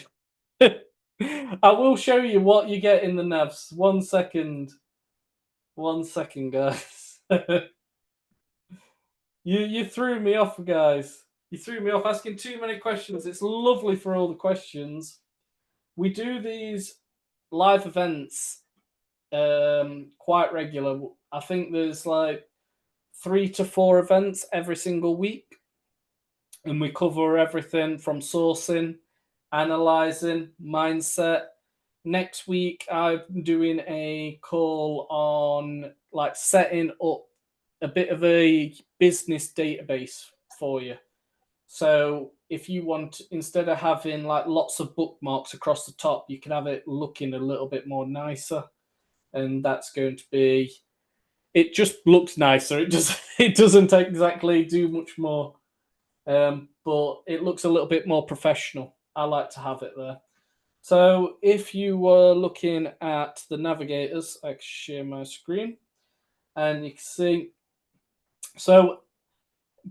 I will show you what you get in the navs. 1 second. 1 second, guys. You threw me off, guys. You threw me off asking too many questions. It's lovely for all the questions. We do these live events quite regular. I think there's like 3 to 4 events every single week, and we cover everything from sourcing, analyzing, mindset. Next week I'm doing a call on like setting up a bit of a business database for you. So if you want, instead of having like lots of bookmarks across the top, you can have it looking a little bit more nicer. And that's going to be, it just looks nicer. It doesn't exactly do much more, but it looks a little bit more professional. I like to have it there. So if you were looking at the Navigators, I can share my screen and you can see. So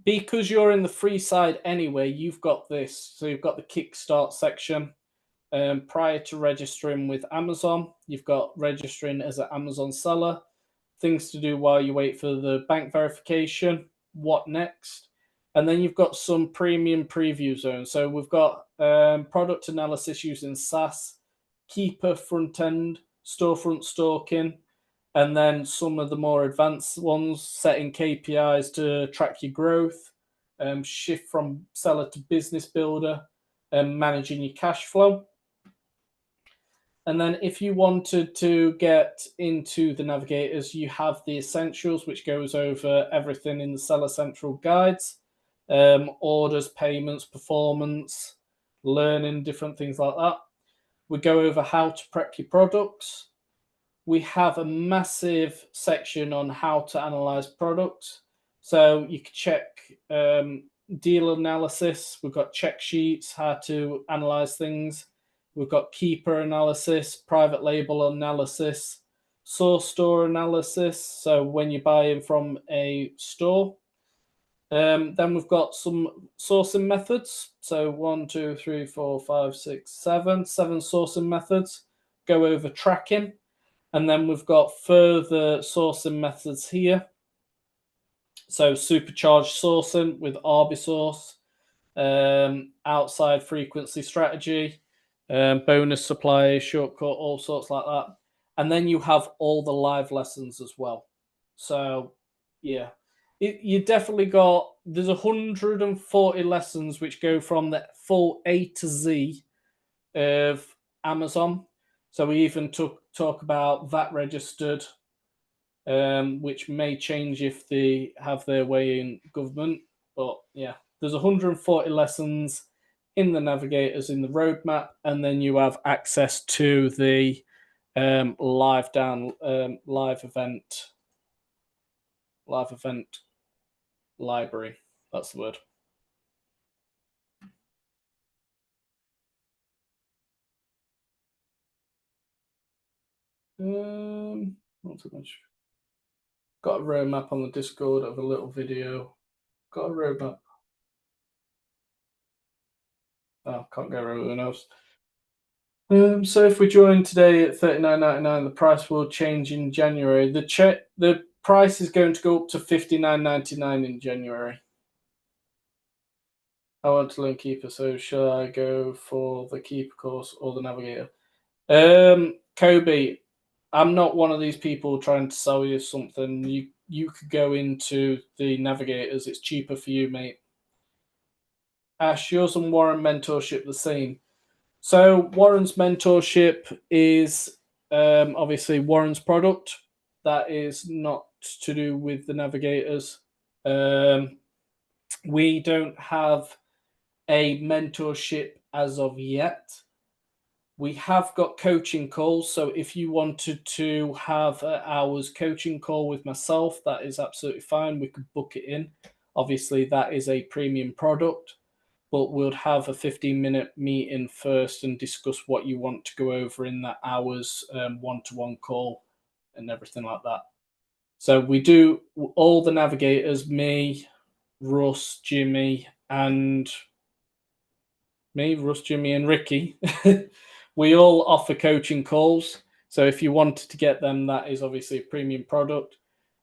because you're in the free side anyway, you've got this. So you've got the Kickstart section. Prior to registering with Amazon, you've got registering as an Amazon seller, things to do while you wait for the bank verification, what next, and then you've got some premium preview zones. So we've got product analysis using SaaS, Keeper front end, storefront stalking, and then some of the more advanced ones, setting KPIs to track your growth, shift from seller to business builder, and managing your cash flow. And then if you wanted to get into the Navigators, you have the Essentials, which goes over everything in the Seller Central guides, orders, payments, performance, learning, different things like that. We go over how to prep your products. We have a massive section on how to analyze products. So you can check deal analysis. We've got check sheets, how to analyze things. We've got Keeper analysis, private label analysis, source store analysis. So when you're buying from a store. Then we've got some sourcing methods. So 1, 2, 3, 4, 5, 6, 7 sourcing methods. Go over tracking. And then we've got further sourcing methods here. So supercharged sourcing with Arbisource, outside frequency strategy, bonus supplier, shortcut, all sorts like that. And then you have all the live lessons as well. So yeah, you definitely got, there's 140 lessons which go from the full A to Z of Amazon. So we even talk about VAT registered, which may change if they have their way in government. But yeah, there's 140 lessons in the Navigators in the roadmap, and then you have access to the live event library. That's the word. Not too much. Got a roadmap on the Discord of a little video. Got a roadmap. Oh, can't go over the nose. So if we join today at $39.99, the price will change in January. The price is going to go up to $59.99 in January. I want to learn Keeper, so should I go for the Keeper course or the Navigator? Kobe, I'm not one of these people trying to sell you something. You could go into the Navigators. It's cheaper for you, mate. Ash, yours and Warren mentorship the same. So Warren's mentorship is obviously Warren's product. That is not to do with the navigators. We don't have a mentorship as of yet. We have got coaching calls. So if you wanted to have an hour's coaching call with myself, that is absolutely fine. We could book it in. Obviously, that is a premium product, but we'll have a 15-minute meeting first and discuss what you want to go over in that hour's one-to-one call and everything like that. So we do all the navigators, me, Russ, Jimmy, and Jimmy, and Ricky. We all offer coaching calls. So if you wanted to get them, that is obviously a premium product.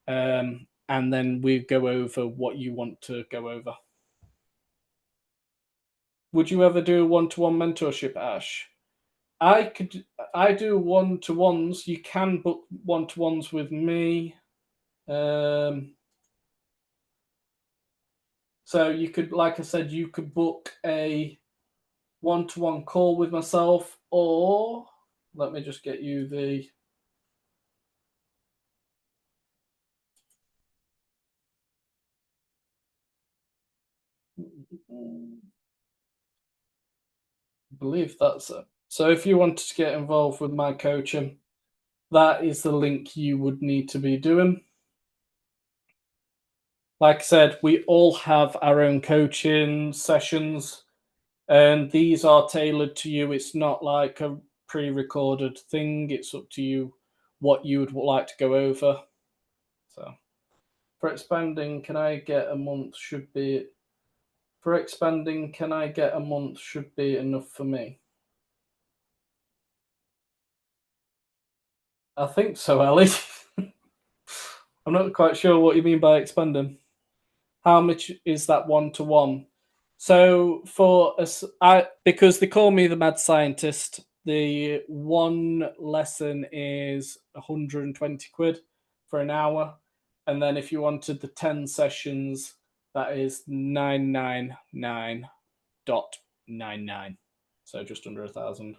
And then we go over what you want to go over. Would you ever do a one-to-one mentorship, Ash? I do one-to-ones. You can book one-to-ones with me. So you could, like I said, you could book a one-to-one call with myself, or let me just get you the I believe that's it. So if you wanted to get involved with my coaching, that is the link you would need to be doing. Like I said, we all have our own coaching sessions, and these are tailored to you. It's not like a pre-recorded thing. It's up to you what you would like to go over. So for expanding, can I get a month should be for expanding, can I get a month should be enough for me? I think so, Ellie. I'm not quite sure what you mean by expanding. How much is that one-to-one? So for us, because they call me the mad scientist, the one lesson is 120 quid for an hour. And then if you wanted the 10 sessions, that is 999.99. So just under 1,000.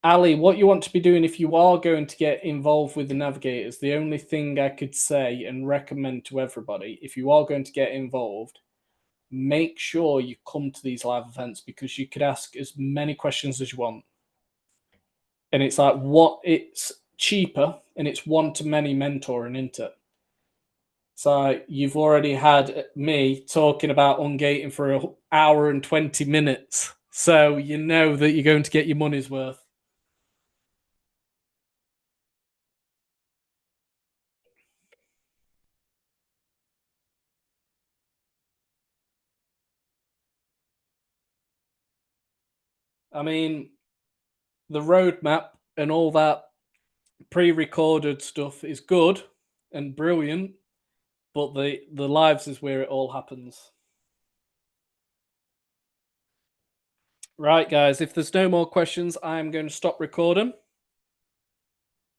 Ali, what you want to be doing if you are going to get involved with the navigators, the only thing I could say and recommend to everybody, if you are going to get involved, make sure you come to these live events because you could ask as many questions as you want. And it's like it's cheaper and it's one-to-many mentoring, isn't it? So you've already had me talking about ungating for an hour and 20 minutes. So you know that you're going to get your money's worth. I mean, the roadmap and all that pre-recorded stuff is good and brilliant, but the lives is where it all happens. Right, guys, if there's no more questions, I'm going to stop recording.